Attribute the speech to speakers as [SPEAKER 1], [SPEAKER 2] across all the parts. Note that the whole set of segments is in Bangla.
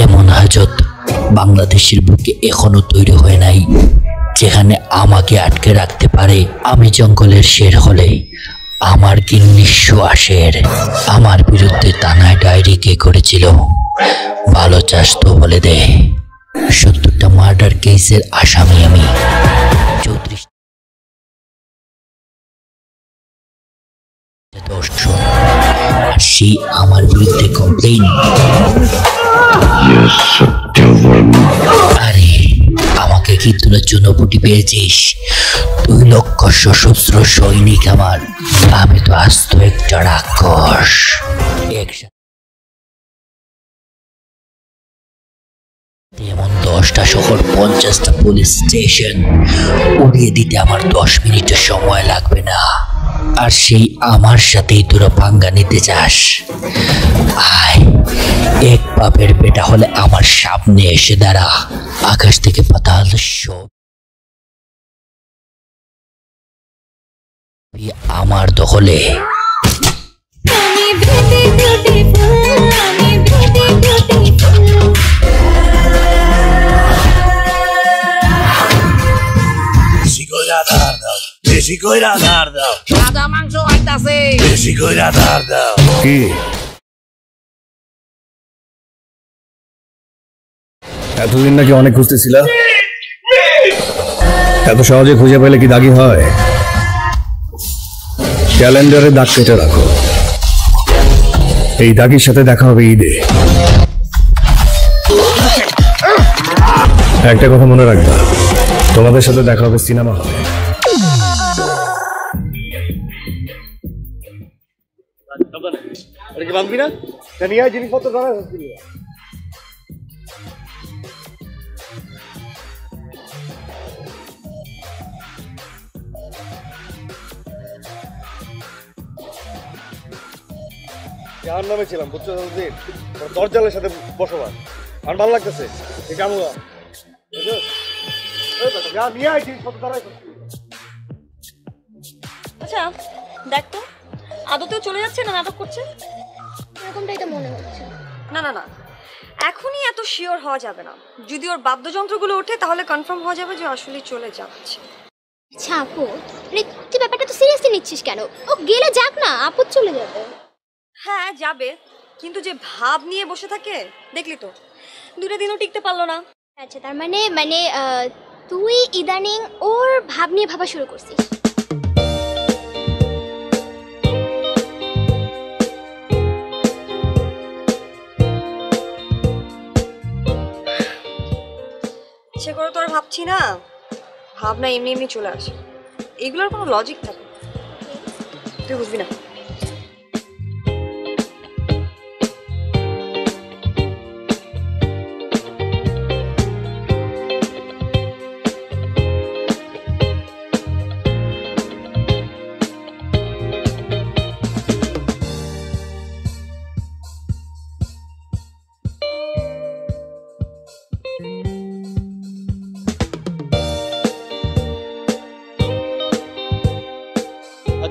[SPEAKER 1] এমন হাজত বাংলাদেশের বুকে এখনো তৈরি হয় নাই, যেখানে আমাকে আটকে রাখতে পারে। আমি জঙ্গলের শের হলে আমার কি নিঃস্ব আসের। আমার বিরুদ্ধে থানায় ডায়েরি কে করেছিল? ভালো চাস তো বলে দে। 70টা মার্ডার কেসের আসামি আমি। 34 দর্শন, আর সেই আমার বিরুদ্ধে কমপ্লেইন। আরে আমাকে কি তোরা চুনোপুটি পেয়েছিস? 2 লক্ষ সশস্ত্র সৈনিক আমার। আমি তো আস্ত একটা রাক্ষস। এমন 10টা শহর, 50টা পুলিশ স্টেশন উড়িয়ে দিতে আমার 10 মিনিটের সময় লাগবে না। আর সেই আমার সাথেই তোরা পাঙ্গা নিতে চাস? আয়, এক বাপের বেটা হলে আমার সামনে এসে দাঁড়া। আকাশ থেকে পাতাল সব আমার দখলে।
[SPEAKER 2] বেশি কইরা ধার দাও। সাদা মাংস আইতাছে। বেশি কইরা ধার দাও।
[SPEAKER 3] কি এতদিন নাকি অনেক খুঁজতেছিল? এত সহজে খুঁজে পেলে কি দাগি হয়? ক্যালেন্ডারে দাগ কেটে রাখো। এই দাগির সাথে দেখা হবে ঈদে। একটা কথা মনে রাখবা, তোমাদের সাথে দেখা হবে সিনেমা হলে।
[SPEAKER 4] বাঁধবি না? নিয়ে আয় জিনিসপত্র ধরা যার নামে ছিলাম, বুঝছো? দরজালের সাথে বসবাস আর ভালো লাগতেছে। ঠিক আছে, নিয়ে আয় জিনিসপত্র ধরা।
[SPEAKER 5] আচ্ছা দেখ তো, আদতেও চলে যাচ্ছে না নাটক করছে?
[SPEAKER 6] এরকমটাই তো মনে হচ্ছে।
[SPEAKER 5] না না না, এখনই এত শিওর হওয়া যাবে না। যদি ওর বাদ্যযন্ত্রগুলো ওঠে তাহলে কনফার্ম হওয়া যাবে যে আসলে চলে যাচ্ছে।
[SPEAKER 6] আচ্ছা আপু, তুই ব্যাপারটা তো সিরিয়াসলি নিচ্ছিস কেন? ও গেলে যাক না, আপু চলে যাবে।
[SPEAKER 5] হ্যাঁ যাবে, কিন্তু যে ভাব নিয়ে বসে থাকে দেখলি তো, 2টা দিনও টিকতে পারলো না।
[SPEAKER 6] আচ্ছা তার মানে তুই ইদানিং ওর ভাব নিয়ে ভাবা শুরু করছিস?
[SPEAKER 5] সে করে তো আর ভাবছি না, ভাবনা এমনি এমনি চলে আসে। এগুলোর কোনো লজিক থাকে, তুই বুঝবি না।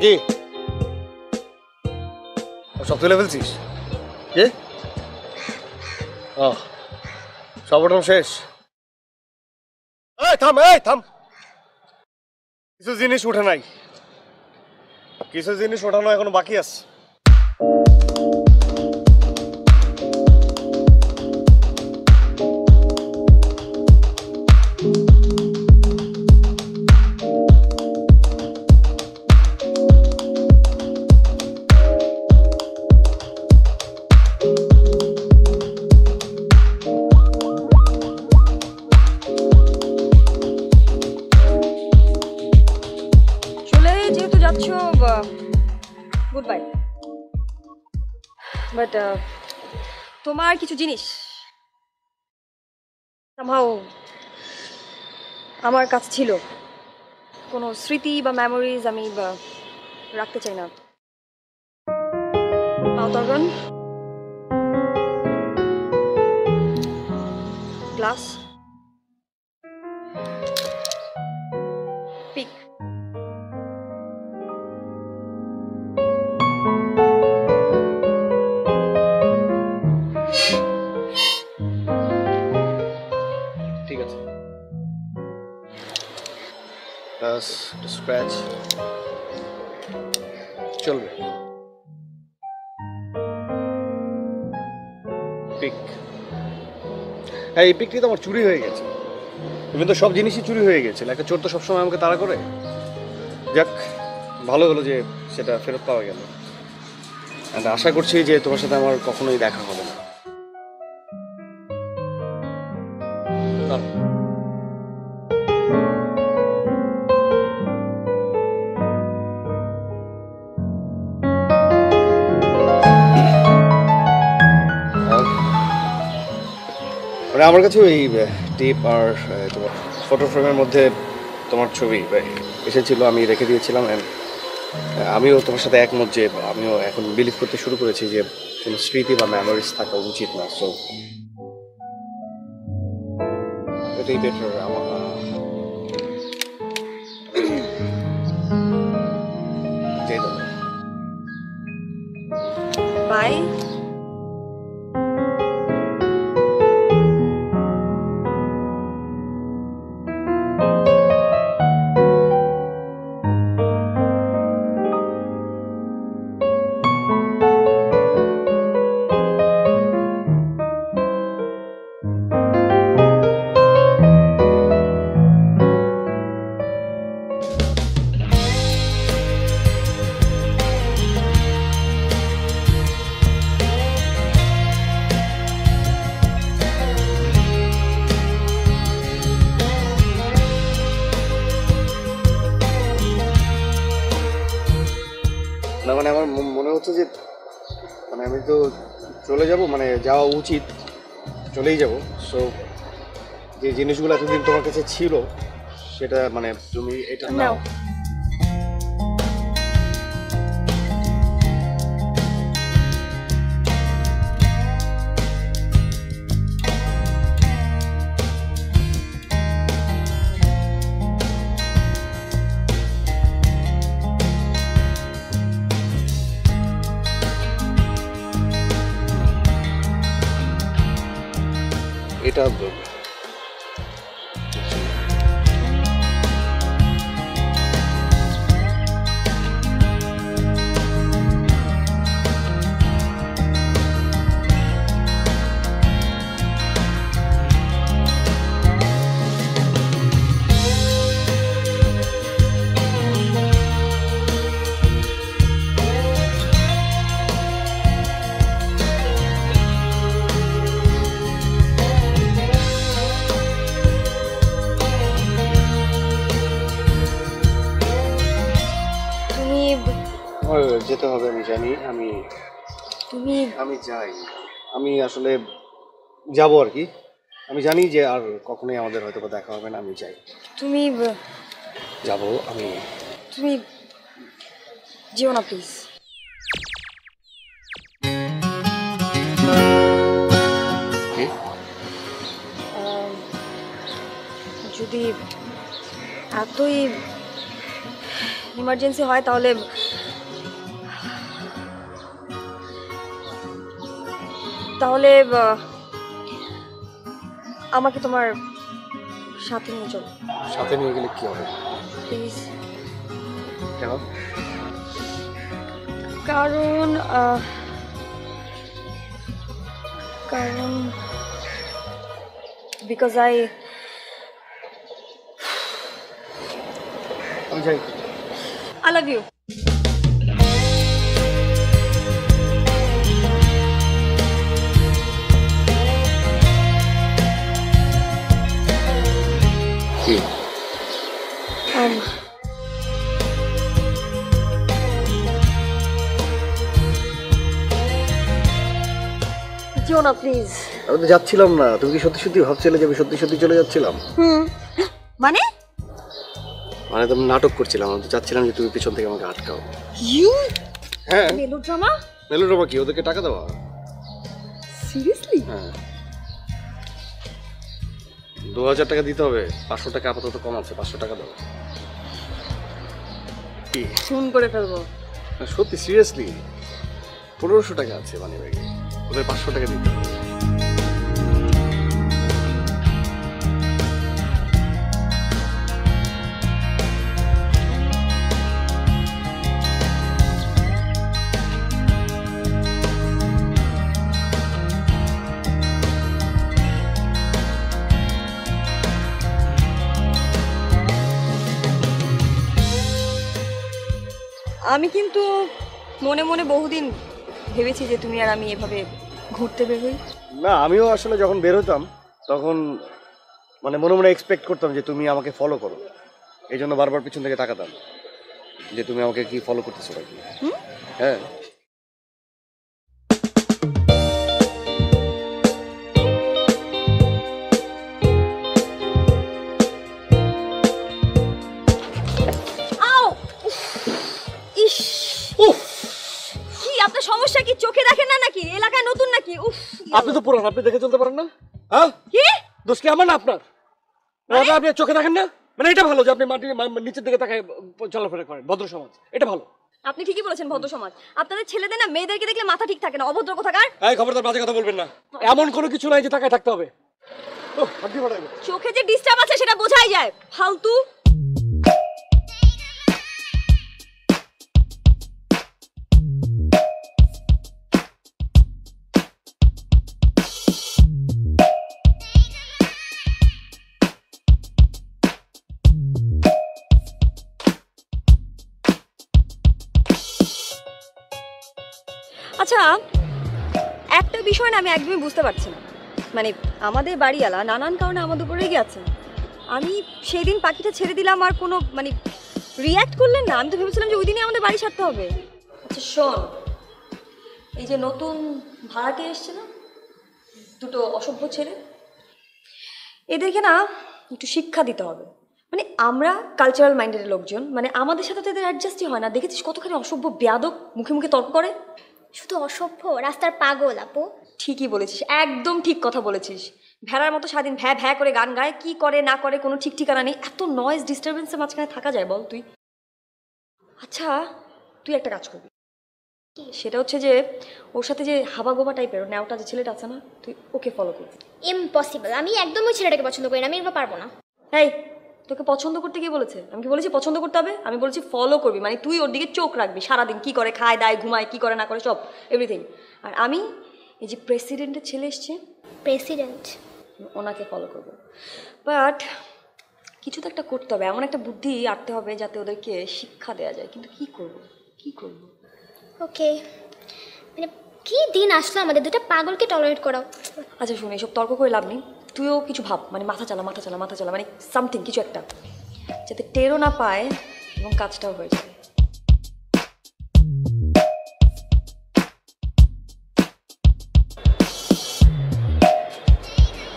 [SPEAKER 4] কি সব তুলে ফেলছিস? কে? সব ওটা শেষ? থাম, থাম। কিছু জিনিস উঠে নাই, কিছু জিনিস ওঠানো এখনো বাকি আছে।
[SPEAKER 5] Good bye. বাট তোমার কিছু জিনিস somehow আমার কাছে ছিল, কোনো স্মৃতি বা মেমোরিজ আমি রাখতে চাই না। আউটারগান, গ্লাস, পিক।
[SPEAKER 4] জাস্ট স্ক্র্যাচ চলবে। পিক, হ্যাঁ এই পিকটি তো আমার চুরি হয়ে গেছে। ইভেন তো সব জিনিসই চুরি হয়ে গেছে, একটা চোর তো সবসময় আমাকে তাড়া করে। যাক ভালো হলো যে সেটা ফেরত পাওয়া গেল। আর আশা করছি যে তোমার সাথে আমার কখনোই দেখা হবে না। মানে আমার কাছে ওই টিপ আর তোমার ফটো ফ্রেমের মধ্যে তোমার ছবি এসেছিল, আমি রেখে দিয়েছিলাম। আমিও তোমার সাথে একমত যে আমিও এখন বিলিভ করতে শুরু করেছি যে কোনো স্মৃতি বা মেমোরিজ থাকা উচিত না। সো এটাই বেটার আমার।
[SPEAKER 5] বাই।
[SPEAKER 4] না মানে আমার মনে হচ্ছে যে মানে আমি তো চলে যাব, মানে যাওয়া উচিত, চলেই যাব। সো যে জিনিসগুলো এতদিন তোমার কাছে ছিল সেটা মানে তুমি এটা নাও। এটা যেতে হবে, আমি জানি। আমি যাই, আমি আসলে যাব আর কি। আমি জানি যে আর কখনোই আমাদের হয়তো দেখা হবে না। আমি যাই,
[SPEAKER 5] তুমি
[SPEAKER 4] যাব।
[SPEAKER 5] তুমি যেও না প্লিজ। যদি এতই ইমার্জেন্সি হয় তাহলে আমাকে তোমার সাথে নিয়ে চলো।
[SPEAKER 4] সাথে নিয়ে গেলে কি হবে
[SPEAKER 5] প্লিজ?
[SPEAKER 4] কেন?
[SPEAKER 5] কারণ বিকজ আমি
[SPEAKER 4] যাই।
[SPEAKER 5] I love you.
[SPEAKER 4] কি?
[SPEAKER 5] যেও না প্লিজ।
[SPEAKER 4] আমি তো যাচ্ছিলাম না। তুমি কি সত্যি সত্যি ভাবছিলে যে আমি সত্যি সত্যি চলে যাচ্ছিলাম?
[SPEAKER 5] মানে
[SPEAKER 4] তো আমি নাটক করছিলাম। আমি তো চাচ্ছিলাম যে তুমি পিছন থেকে আমাকে আটকাও। হ্যাঁ, মেলোড্রামা কি? ওদেরকে টাকা দেওয়া?
[SPEAKER 5] সিরিয়াসলি?
[SPEAKER 4] হ্যাঁ, 2000 টাকা দিতে হবে। 500 টাকা আপাতত কম আছে, 500 টাকা দাও। কি
[SPEAKER 5] ফোন করে ফেলবো?
[SPEAKER 4] সত্যি সিরিয়াসলি 1500 টাকা আছে মানি ব্যাগে, ওদের 500 টাকা দিতে হবে।
[SPEAKER 5] আমি কিন্তু মনে মনে বহুদিন ভেবেছি যে তুমি আর আমি এভাবে ঘুরতে বের হই।
[SPEAKER 4] না, আমিও আসলে যখন বের হতাম তখন মানে মনে মনে এক্সপেক্ট করতাম যে তুমি আমাকে ফলো করো, এই জন্য বারবার পিছন থেকে তাকাতাম যে তুমি আমাকে কি ফলো করতেছো নাকি। হ্যাঁ,
[SPEAKER 5] আও ইস কি আপনার সমস্যা কি? চোখে দেখেন না নাকি? এলাকায় নতুন নাকি? উফ
[SPEAKER 4] আপনি তো পুরান, আপনি দেখে চলতে পারেন না? হ্যাঁ,
[SPEAKER 5] কি
[SPEAKER 4] দোষ কি আমার না আপনার? আপনি চোখে দেখেন না? মানে এটা ভালো যে আপনি মাটি নিচের দিকে তাকায় চলাফেরা করেন, ভদ্র সমাজ, এটা ভালো।
[SPEAKER 5] আপনি ঠিকই বলেছেন, ভদ্র সমাজ। আপনাদের ছেলেদের না মেয়েদেরকে দেখলে মাথা ঠিক থাকে না, অভদ্র কোথাকার।
[SPEAKER 4] এই খবরদার বাজে কথা বলবেন না, এমন কোনো কিছু নাই যে তাকায় থাকতে হবে। আপনি বাড়াইবেন।
[SPEAKER 5] চোখে যে ডিস্টার্ব আছে সেটা বোঝাই যায়, ফালতু। আচ্ছা, একটা বিষয় না আমি একদমই বুঝতে পারছি না, মানে আমাদের বাড়িওয়ালা নানান কারণে আমাদের উপরে রেগে আছে। আমি সেই দিন পাখিটা ছেড়ে দিলাম আর কোনো মানে রিয়্যাক্ট করলেন না। আমি তো ভেবেছিলাম যে ওই দিনই আমাদের বাড়ি ছাড়তে হবে। আচ্ছা শোন, এই যে নতুন ভাড়াটে এসছে না, দুটো অসভ্য ছেলে, এদেরকে না একটু শিক্ষা দিতে হবে। মানে আমরা কালচারাল মাইন্ডেড লোকজন, মানে আমাদের সাথে তো এদের অ্যাডজাস্টই হয় না। দেখেছিস কতখানি অসভ্য বেয়াদব, মুখে মুখে তর্ক করে।
[SPEAKER 6] শুধু অসভ্য, রাস্তার পাগল আপু।
[SPEAKER 5] ঠিকই বলেছিস, একদম ঠিক কথা বলেছিস। ভেড়ার মতো সারাদিন ভ্যা ভ্যা করে গান গায়, কি করে না করে কোনো ঠিক ঠিকানা নেই। এত নয়েজ ডিস্টারবেন্সের মাঝখানে থাকা যায় বল তুই? আচ্ছা তুই একটা কাজ করবি, সেটা হচ্ছে যে ওর সাথে যে হাবা গোবা টাইপের ন্যাওটা যে ছেলেটা আছে না, তুই ওকে ফলো করবি।
[SPEAKER 6] ইম্পসিবল, আমি একদমই ছেলেটাকে পছন্দ করি না, আমি এগুলো পারবো না।
[SPEAKER 5] এই তোকে পছন্দ করতে কি বলেছে? আমি কি বলেছি পছন্দ করতে হবে? আমি বলেছি ফলো করবি, মানে তুই ওর দিকে চোখ রাখবি সারাদিন, কি করে, খায় দায়, ঘুমায়, কি করে না করে, সব এভরিথিং। আর আমি এই যে প্রেসিডেন্টের ছেলে এসছে,
[SPEAKER 6] প্রেসিডেন্ট,
[SPEAKER 5] ওনাকে ফলো করবো। বাট কিছু তো একটা করতে হবে, এমন একটা বুদ্ধি আনতে হবে যাতে ওদেরকে শিক্ষা দেওয়া যায়। কিন্তু কি করব, কি করব?
[SPEAKER 6] ওকে, মানে কি দিন আসলো আমাদের, দুটো পাগলকে টলারেট করাও।
[SPEAKER 5] আচ্ছা শুনে, এসব তর্ক করে লাভ নেই, তুইও কিছু ভাব, মানে মাথা চালা মাথা চালা মাথা চালা, মানে সামথিং কিছু একটা, যাতে টেরও না পায় এবং কাজটাও হয়ে যায়।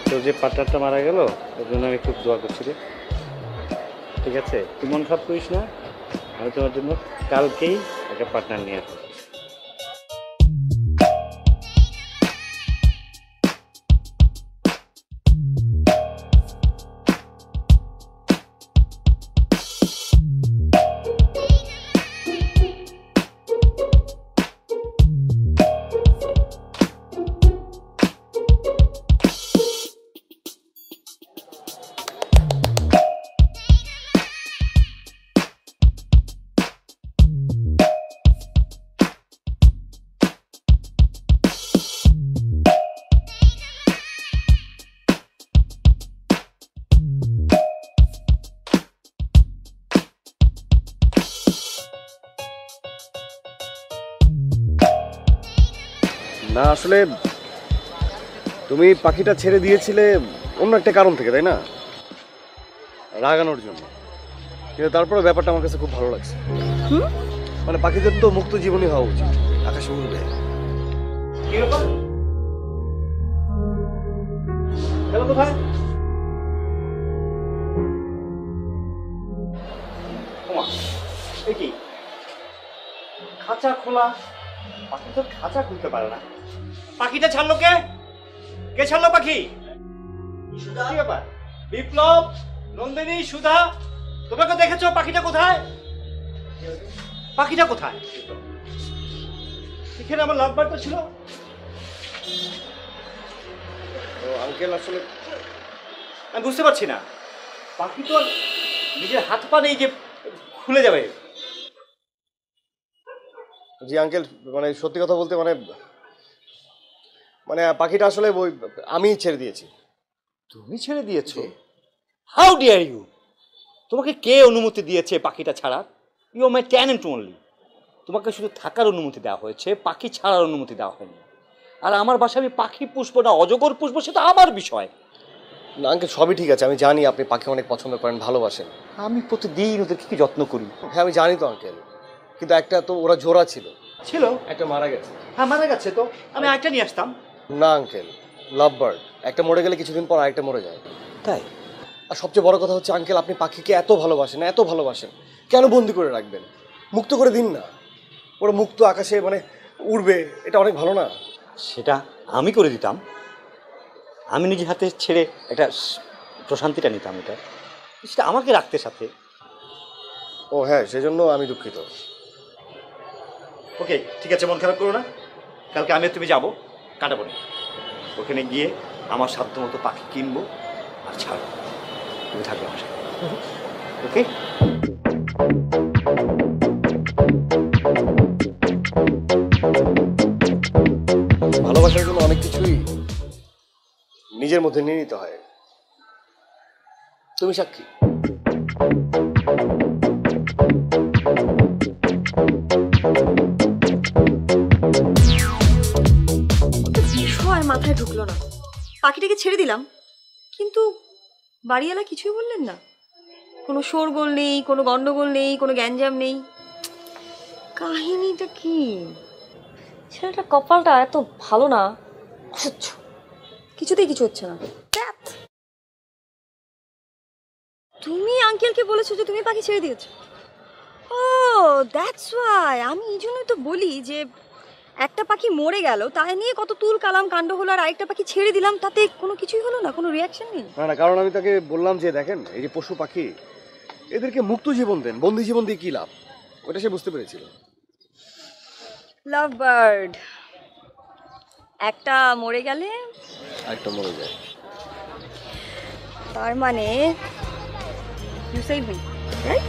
[SPEAKER 4] তো যে পার্টনারটা মারা গেল ওর জন্য আমি খুব দোয়া করছি রে। ঠিক আছে, তুই মন খারাপ করিস না, আমি তোমার জন্য কালকেই একটা পার্টনার নিয়ে আসবো। না আসলে তুমি পাখিটা ছেড়ে দিয়েছিলে অন্য একটা কারণ থেকে, তাই না? রাগানোর জন্য। কিন্তু তারপরে ব্যাপারটা আমার কাছে খুব ভালো লাগছে। মানে পাখিদের তো মুক্ত জীবনই হওয়া উচিত, আকাশে উড়বে। কি ব্যাপার? গেল কোথায়? কি খাঁচা খোলা? পাখি তো খাঁচা খুলতে পারে না। পাখিটা ছাড়লো কে? কে ছাড়লো পাখি? কি ব্যাপার? বিপ্লব, নন্দিনী, সুধা, তোমাকে দেখেছো? পাখিটা কোথায়? পাখিটা কোথায়? এখানে আমার লাভ বার্তা ছিল। আঙ্কেল আসলে আমি বুঝতে পারছি না, পাখি তো নিজের হাত পা নেই যে খুলে যাবে। জি আঙ্কেল, মানে সত্যি কথা বলতে মানে মানে পাখিটা আসলে ওই আমি ছেড়ে দিয়েছি।
[SPEAKER 7] তুমি ছেড়ে দিয়েছো? How dare you! তোমাকে কে অনুমতি দিয়েছে পাখিটা ছাড়া? You are my talent only. তোমাকে শুধু থাকার অনুমতি দেওয়া হয়েছে, পাখি ছাড়ার অনুমতি দেওয়া হয়নি। আর আমার বাসায় আমি পাখি পুষবো না অজগর পুষবো সেটা আমার বিষয়।
[SPEAKER 4] না আঙ্কেল, সবই ঠিক আছে, আমি জানি আপনি পাখি অনেক পছন্দ করেন, ভালোবাসেন।
[SPEAKER 7] আমি প্রতিদিন ওদেরকে কি যত্ন করি।
[SPEAKER 4] হ্যাঁ আমি জানি তো আঙ্কেল, কিন্তু একটা তো ওরা জোড়া ছিল,
[SPEAKER 7] ছিল
[SPEAKER 4] একটা মারা গেছে।
[SPEAKER 7] হ্যাঁ মারা গেছে, তো আমি আরেকটা নিয়ে আসতাম।
[SPEAKER 4] না আঙ্কেল, লাভ বার্ড একটা মরে গেলে কিছুদিন পর আরেকটা মরে যায়।
[SPEAKER 7] তাই?
[SPEAKER 4] আর সবচেয়ে বড় কথা হচ্ছে আঙ্কেল, আপনি পাখিকে এত ভালোবাসেন, এত ভালোবাসেন, কেন বন্দি করে রাখবেন? মুক্ত করে দিন না, ওরা মুক্ত আকাশে মানে উড়বে, এটা অনেক ভালো না?
[SPEAKER 7] সেটা আমি করে দিতাম, আমি নিজের হাতে ছেড়ে একটা প্রশান্তিটা নিতাম, এটা সেটা আমাকে রাখতে সাথে।
[SPEAKER 4] ও হ্যাঁ, সেজন্য আমি দুঃখিত।
[SPEAKER 7] ওকে ঠিক আছে, মন খারাপ করো না। কালকে আমি আর তুমি যাবো কাটাবনে, ওখানে গিয়ে আমার সাধ্য মতো পাখি কিনবো আর ছাড়বো, তুমি থাকবে আমার সাথে। ওকে?
[SPEAKER 4] ভালোবাসার জন্য অনেক কিছুই নিজের মধ্যে নিয়ে নিতে হয়, তুমি সাক্ষী।
[SPEAKER 5] বিষয় মাথায় ঢুকলো না। পাখিটাকে ছেড়ে দিলাম, কিন্তু বাড়িওয়ালা কিছুই বললেন না। কোনো শোরগোল নেই, কোনো গন্ডগোল নেই, কোনো গ্যাঞ্জাম নেই। কাহিনীটা কি? ছেলেটার কপালটা এত ভালো না, অসহ্য। কিছুতেই কিছু হচ্ছে না। ধ্যাৎ। তুমি আঙ্কেলকে বলেছো যে তুমি পাখি ছেড়ে দিয়েছো? ও দ্যাটস ওয়াই। আমি এই জন্যই তো বলি যে একটা পাখি মরে গেল, তাই নিয়ে কত তুল কালাম কাণ্ড হলো, আর আরেকটা পাখি ছেড়ে দিলাম, তাতে কোনো কিছুই হলো না, কোনো রিয়াকশন নেই।
[SPEAKER 4] না না, কারণ আমি তাকে বললাম যে দেখেন, এই যে পশু পাখি, এদেরকে মুক্ত জীবন দেন, বন্দি জীবন দিয়ে কি লাভ, ওটা সে বুঝতে পেরেছিল।
[SPEAKER 5] লাভ বার্ড একটা মরে গেলে
[SPEAKER 4] আরেকটা মরে যায়।
[SPEAKER 5] তার মানে ইউ সেভ মি, রাইট?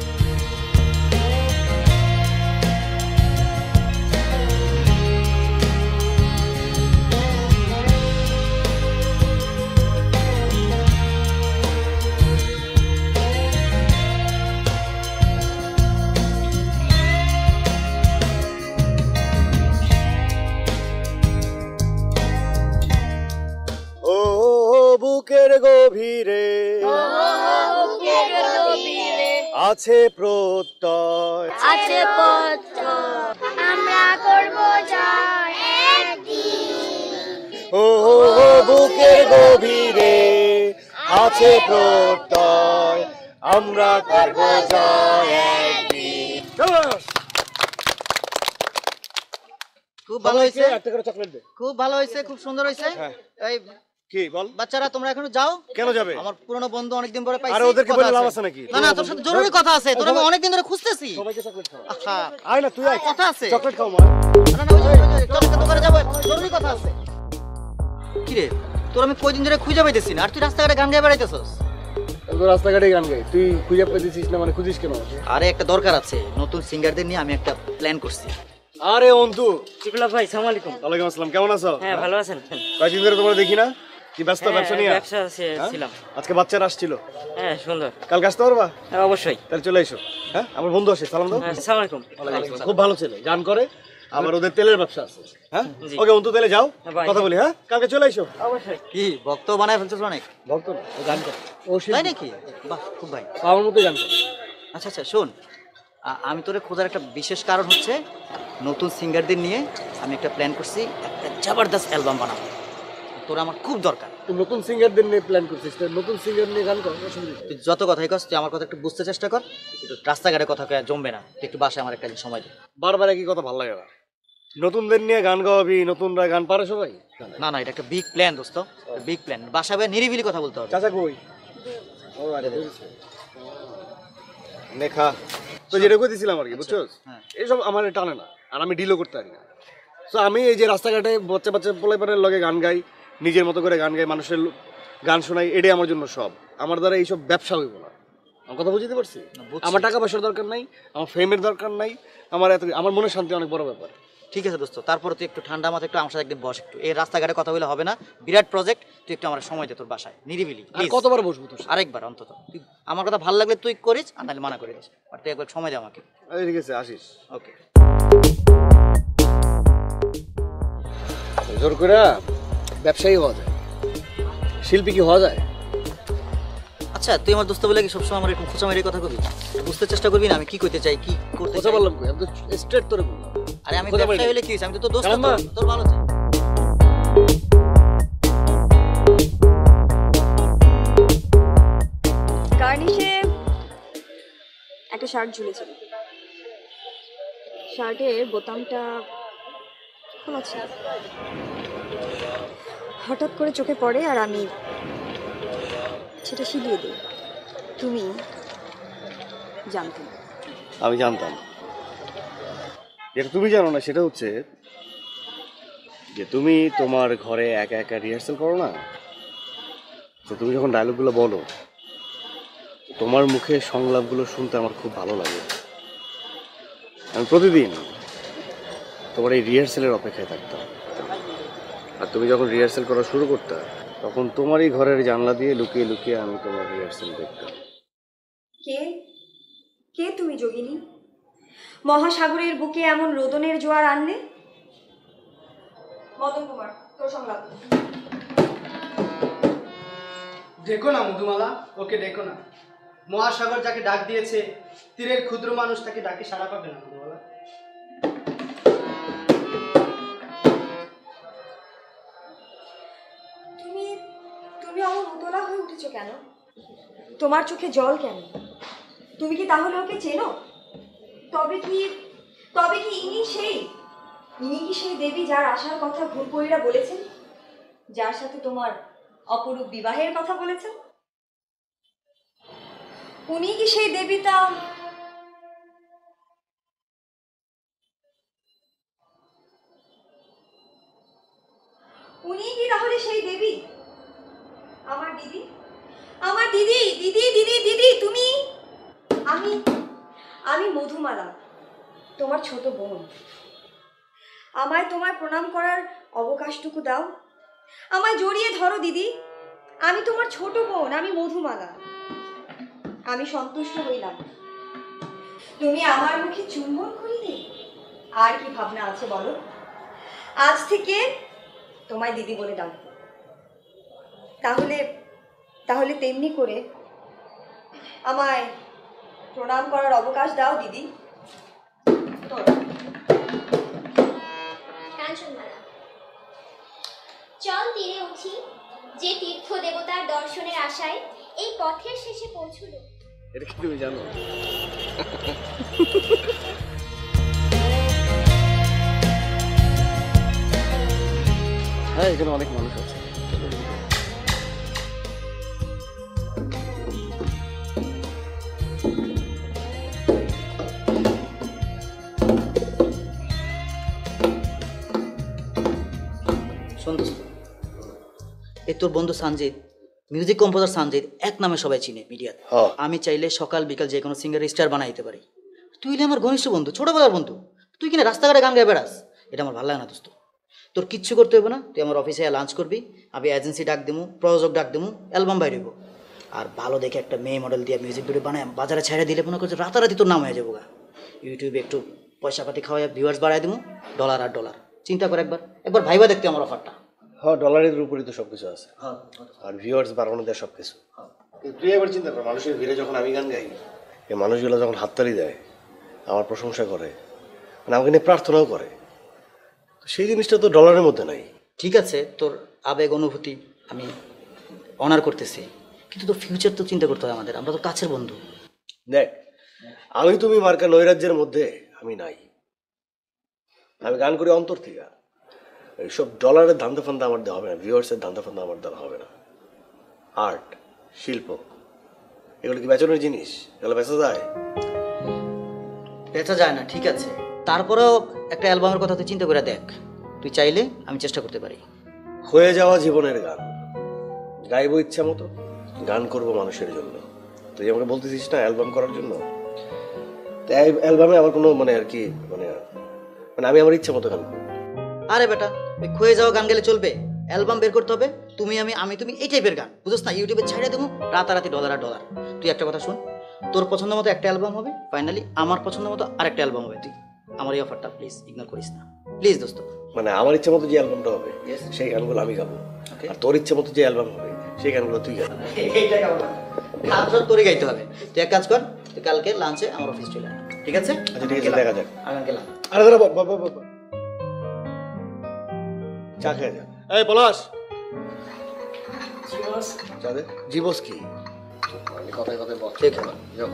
[SPEAKER 4] ও বুকের গভীরে আছে প্রত্যয়,
[SPEAKER 6] আছে পথ আমরা করব জয় একদিন।
[SPEAKER 4] ও বুকের গভীরে আছে প্রত্যয়, আমরা করব জয় একদিন।
[SPEAKER 8] খুব ভালো হয়েছে,
[SPEAKER 4] একটা করে চকলেট দে।
[SPEAKER 8] খুব ভালো হয়েছে, খুব সুন্দর হয়েছে।
[SPEAKER 4] হ্যাঁ।
[SPEAKER 8] এই
[SPEAKER 4] কি বল?
[SPEAKER 8] বাচ্চারা তোমরা এখনো যাও।
[SPEAKER 4] কেন যাবে?
[SPEAKER 8] আমার পুরনো বন্ধু অনেকদিন পরে পাইছি।
[SPEAKER 4] আরে ওদেরকে বলে লাভ আছে নাকি?
[SPEAKER 8] না না, তোর সাথে জরুরি কথা আছে, তোর আমি অনেকদিন ধরে খুঁজতেছি।
[SPEAKER 4] সবাইকে চকলেট খাও।
[SPEAKER 8] আহা,
[SPEAKER 4] আয় না তুই আয়,
[SPEAKER 8] কথা আছে।
[SPEAKER 4] চকলেট খাও মা।
[SPEAKER 8] না না, ওই যে চল একটা দোকানে যাবো, জরুরি কথা আছে। কি রে, তোর আমি কয়দিন ধরে খুঁজে পাইতেছি না, আর তুই রাস্তাঘাটে গান গায়ে বেড়াইতেছস।
[SPEAKER 4] তো রাস্তাঘাটে গান গাই, তুই খুঁজে পেয়েছিস না মানে খুঁজিস কেন?
[SPEAKER 8] আরে একটা দরকার আছে, নতুন সিঙ্গারদের নিয়ে আমি একটা প্ল্যান করছি।
[SPEAKER 4] আরে অন্তু,
[SPEAKER 9] বিপ্লব ভাই, সালাম আলাইকুম।
[SPEAKER 4] ওয়ালাইকুম আসসালাম, কেমন আছো?
[SPEAKER 9] হ্যাঁ, ভালো আছেন?
[SPEAKER 4] কয়েকদিন ধরে তোমরা দেখি না, কি ব্যস্ত ব্যবসা নিয়ে?
[SPEAKER 9] ব্যবসা ছিলাম।
[SPEAKER 4] আজকে বাচ্চারা আসছিল,
[SPEAKER 9] হ্যাঁ, সুন্দর।
[SPEAKER 4] কালকে আসতে পারবা?
[SPEAKER 9] হ্যাঁ, অবশ্যই।
[SPEAKER 4] তাহলে চলে এসো। হ্যাঁ, আমার বন্ধু আসে, সালাম দাও।
[SPEAKER 9] হ্যাঁ, সালাম আলাইকুম।
[SPEAKER 4] খুব ভালো ছেলে, গান করে, আবার ওদের তেলের ব্যবসা আছে। হ্যাঁ
[SPEAKER 9] জি।
[SPEAKER 4] ওকে অন্তু, তাহলে যাও,
[SPEAKER 9] বাই।
[SPEAKER 4] কথা বলি। হ্যাঁ, কালকে চলে এসো।
[SPEAKER 9] অবশ্যই।
[SPEAKER 8] কি বক্ত বানায় ফেলছিস অনেক?
[SPEAKER 4] ভক্ত না, ও গান করে, ও
[SPEAKER 8] তাই নাকি? বাহ, খুব ভাই।
[SPEAKER 4] আমার মতোই গান করে।
[SPEAKER 8] আচ্ছা আচ্ছা, শোন, আমি তোরে খোঁজার একটা বিশেষ কারণ হচ্ছে, নতুন সিঙ্গারদের নিয়ে আমি একটা প্ল্যান করছি, একটা জবরদস্ত অ্যালবাম বানাবো। তোর আমার খুব দরকার।
[SPEAKER 4] তুই নতুন সিঙ্গারদের নিয়ে প্ল্যান করছিস, তো নতুন সিঙ্গার নিয়ে গান কর, অসুবিধা নেই।
[SPEAKER 8] তুই যত কথাই কস, তুই আমার কথা একটু বুঝতে চেষ্টা কর। একটু রাস্তাঘাটে কথা কয়ে জমবে না, তুই একটু বাসায় আমার একটা সময় দে।
[SPEAKER 4] বারবার একই কথা ভালো লাগে না। নতুনদের নিয়ে গান গাওয়াবি, নতুনরা গান পারে সবাই।
[SPEAKER 8] না না, এটা একটা বিগ প্ল্যান দোস্ত, বিগ প্ল্যান। বাসায় বয়ে নিরিবিলি কথা বলতে হবে।
[SPEAKER 4] চাচা কই? ও আরে বুঝছি। নেখা তো যেটা কইতেছিলাম আর কি, বুঝছো?
[SPEAKER 8] হ্যাঁ।
[SPEAKER 4] এইসব আমার টানে না, আর আমি ডিলও করতে পারি না। তো আমি এই যে রাস্তাঘাটে বাচ্চা বাচ্চা পোলাপানের লগে গান গাই, নিজের মতো করে গান গাই, মানুষের গান শোনাই, এটাই আমার জন্য সব। আমার দ্বারা এইসব ব্যবসা হইব না। আমার কথা বুঝতে পারছি?
[SPEAKER 8] বুঝছি।
[SPEAKER 4] আমার টাকা পয়সার দরকার নাই, আমার ফেমের দরকার নাই, আমার মনের শান্তি অনেক বড় ব্যাপার।
[SPEAKER 8] ঠিক আছে দোস্ত, তারপর তুই একটু ঠান্ডা মাথায় একটু আমার সাথে একদিন বস। একটু এই রাস্তাঘাটে কথা বলে হবে না, বিরাট প্রজেক্ট। তুই একটু আমার সময় দে তোর বাসায় নিরিবিলি,
[SPEAKER 4] আর
[SPEAKER 8] প্লিজ।
[SPEAKER 4] কতবার বসবো তোর সাথে?
[SPEAKER 8] আরেকবার অন্তত। তুই আমার কথা ভালো লাগলে তুই করিস, আর নাহলে মানা করে দিস। আর তুই একবার সময় দে আমাকে।
[SPEAKER 4] আরে ঠিক আছে, আসিস।
[SPEAKER 8] ওকে।
[SPEAKER 4] জোর করে ব্যবসায়ী হওয়া যায়, শিল্পী কি হওয়া যায়?
[SPEAKER 8] আচ্ছা তুই আমার দোস্ত বলে কি সবসময় আমার এরকম খোঁচা মেরে কথা কবি? বুঝতে চেষ্টা করবি না আমি কি করতে চাই, কি করতে
[SPEAKER 4] কথা
[SPEAKER 8] চাই।
[SPEAKER 4] বললাম কই, আমি তো স্ট্রেট তোরে বললাম।
[SPEAKER 8] আরে আমি
[SPEAKER 4] কথা
[SPEAKER 8] ব্যবসায়ী
[SPEAKER 4] বলি।
[SPEAKER 8] হলে কি হয়েছে, আমি তো তোর দোস্ত,
[SPEAKER 4] কালাম্মা।
[SPEAKER 8] তোর ভালো চাই।
[SPEAKER 5] কার্নিশে একটা শার্ট ঝুলেছিল, শার্টের বোতামটা খোলা ছিল। হঠাৎ করে চোখে পড়ে আর আমি সেটা শিলিয়ে দিই। তুমি জানতে না।
[SPEAKER 4] আমি জানতাম। যেটা তুমি জানো না সেটা হচ্ছে যে তুমি তোমার ঘরে একা একা রিহার্সাল করো না, তো তুমি যখন ডায়লগগুলো বলো তোমার মুখে সংলাপগুলো শুনতে আমার খুব ভালো লাগে। আমি প্রতিদিন তোমার এই রিহার্সালের অপেক্ষায় থাকতাম, আর তুমি যখন রিহার্সাল করা শুরু করতে তখন তোমারই ঘরের জানলা দিয়ে লুকিয়ে লুকিয়ে আমি তোমার রিহার্সাল দেখতাম।
[SPEAKER 5] কে কে তুমি যোগিনী? মহাসাগরের বুকে এমন রোদনের জোয়ার আনলে। মদন কুমার, তোর সংলাপ।
[SPEAKER 10] দেখো না মধুমালা, ওকে দেখো না। মহাসাগর যাকে ডাক দিয়েছে, তীরের ক্ষুদ্র মানুষ তাকে ডাকে সাড়া পাবে না মধুমালা।
[SPEAKER 5] তুমি তুমি অমন উতলা হয়ে উঠেছো কেন? তোমার চোখে জল কেন? তুমি কি তাহলে ওকে চেনো? তবে কি ইনি কি সেই দেবী যার আসার কথা ভুলপরীরা বলেছেন, যার সাথে তোমার অপরূপ বিবাহের কথা বলেছেন? উনি কি সেই দেবীটা? উনি কি তাহলে সেই দেবী? আমার দিদি, আমার দিদি দিদি দিদি দিদি তুমি। আমি মধুমালা, তোমার ছোট বোন। আমায় তোমায় প্রণাম করার অবকাশটুকু দাও। আমায় জড়িয়ে ধরো দিদি। আমি তোমার ছোট বোন, আমি মধুমালা। আমি সন্তুষ্ট হইলাম। তুমি আমার মুখে চুম্বন করিলে আর কি ভাবনা আছে বলো? আজ থেকে তোমায় দিদি বলে ডাকবো। তাহলে তেমনি করে আমায় প্রণাম করার অবকাশ দাও দিদি।
[SPEAKER 6] কাঞ্চনমালা, চল তীরে উঠি, যে তীর্থ দেবতার দর্শনের আশায় এই পথের শেষে পৌঁছলো।
[SPEAKER 4] এটা কি তুমি জানো? হ্যাঁ, এখানে অনেক মানুষ আছে।
[SPEAKER 8] শোন দোস্ত, এই তোর বন্ধু সঞ্জিত, মিউজিক কম্পোজার সঞ্জিত, এক নামে সবাই চিনে মিডিয়াতে। আমি চাইলে সকাল বিকাল যে কোনো সিঙ্গার স্টার বানাই দিতে পারি। তুই হলে আমার ঘনিষ্ঠ বন্ধু, ছোটবেলার বন্ধু। তুই কিনা রাস্তাঘাটে গান গায়ে বেড়াস, এটা আমার ভালো লাগে না দোস্ত। তোর কিচ্ছু করতে হবে না, তুই আমার অফিসে লাঞ্চ করবি, আমি এজেন্সি ডাক দেবো, প্রযোজক ডাক দেবো, অ্যালবাম বাইরে দেবো। আর ভালো দেখে একটা মেয়ে মডেল দিয়ে মিউজিক ভিডিও বানায় বাজারে ছেড়ে দিলে মনে করছে রাতারাতি তোর নাম হয়ে যাবো গা। ইউটিউবে একটু পয়সা পাতি খাওয়াই ভিউয়ার্স বাড়াই দেবো, ডলার আর ডলার। চিন্তা কর একবার ভাইবা দেখতে আমার অফারটা।
[SPEAKER 4] হ্যাঁ, ডলারের উপরই তো সবকিছু আছে। আর ভিউয়ার্স বাড়ানো দেয় সবকিছু। তুই এবার চিন্তা কর, মানুষের ভিড়ে যখন আমি গান গাই, এই মানুষগুলো যখন হাততালি দেয়, আমার প্রশংসা করে, মানে আমাকে নিয়ে প্রার্থনাও করে, তো সেই জিনিসটা তো ডলারের মধ্যে নাই।
[SPEAKER 8] ঠিক আছে, তোর আবেগ অনুভূতি আমি অনার করতেছি, কিন্তু তোর ফিউচার তো চিন্তা করতে হয় আমাদের। আমরা তো কাছের বন্ধু।
[SPEAKER 4] দেখ, আমি তুমি মার্কা নৈরাজ্যের মধ্যে আমি নাই। আমি গান করি অন্তর থেকে। এইসব ডলারের ধান্দা ফান্দা আমার দেওয়া হবে না, ভিউয়ার্সের ধান্দা ফান্দা আমার দেওয়া হবে না। আর্ট, শিল্প, এগুলো কি বেচনের জিনিস? এগুলো বেচা যায়?
[SPEAKER 8] বেচা যায় না, ঠিক আছে। তারপরেও একটা অ্যালবামের কথা তুই চিন্তা করে দেখ। তুই চাইলে আমি চেষ্টা করতে পারি।
[SPEAKER 4] হয়ে যাওয়া জীবনের গান গাইবো ইচ্ছা মতো, গান করবো মানুষের জন্য। তুই আমাকে বলতেছিস না অ্যালবাম করার জন্য, তো অ্যালবামে আমার কোনো মানে আর কি মানে আমি আমার ইচ্ছা মতো গান করবো।
[SPEAKER 8] আরে বেটা, ওই ক্ষয়ে যাওয়া গান গেলে চলবে? অ্যালবাম বের করতে হবে, তুমি আমি তুমি এই টাইপের গান, বুঝছ না? ইউটিউবে ছেড়ে দেবো, রাতারাতি ডলার আর ডলার। তুই একটা কথা শোন, তোর পছন্দ মতো একটা অ্যালবাম হবে, ফাইনালি আমার পছন্দ মতো আরেকটা অ্যালবাম হবে। তুই আমার এই অফারটা প্লিজ ইগনোর করিস না, প্লিজ দোস্ত।
[SPEAKER 3] মানে আমার ইচ্ছে মতো যে অ্যালবামটা হবে সেই গানগুলো আমি গাবো, আর তোর ইচ্ছে মতো যে অ্যালবাম হবে সেই গানগুলো তুই গাবি।
[SPEAKER 8] এইটা গাবো না, গান সব তোরই গাইতে হবে। তুই এক কাজ কর, তুই কালকে লাঞ্চে আমার অফিস চলে আয়, ঠিক আছে?
[SPEAKER 3] আচ্ছা ঠিক আছে, দেখা যাক।
[SPEAKER 8] আমি গেলাম।
[SPEAKER 3] আরে দাঁড়া, চা খেয়ে যা। এই পলাশ, চা দে। জীবস কি কথায় কথায় বল,
[SPEAKER 8] ঠিক আছে
[SPEAKER 3] যাও।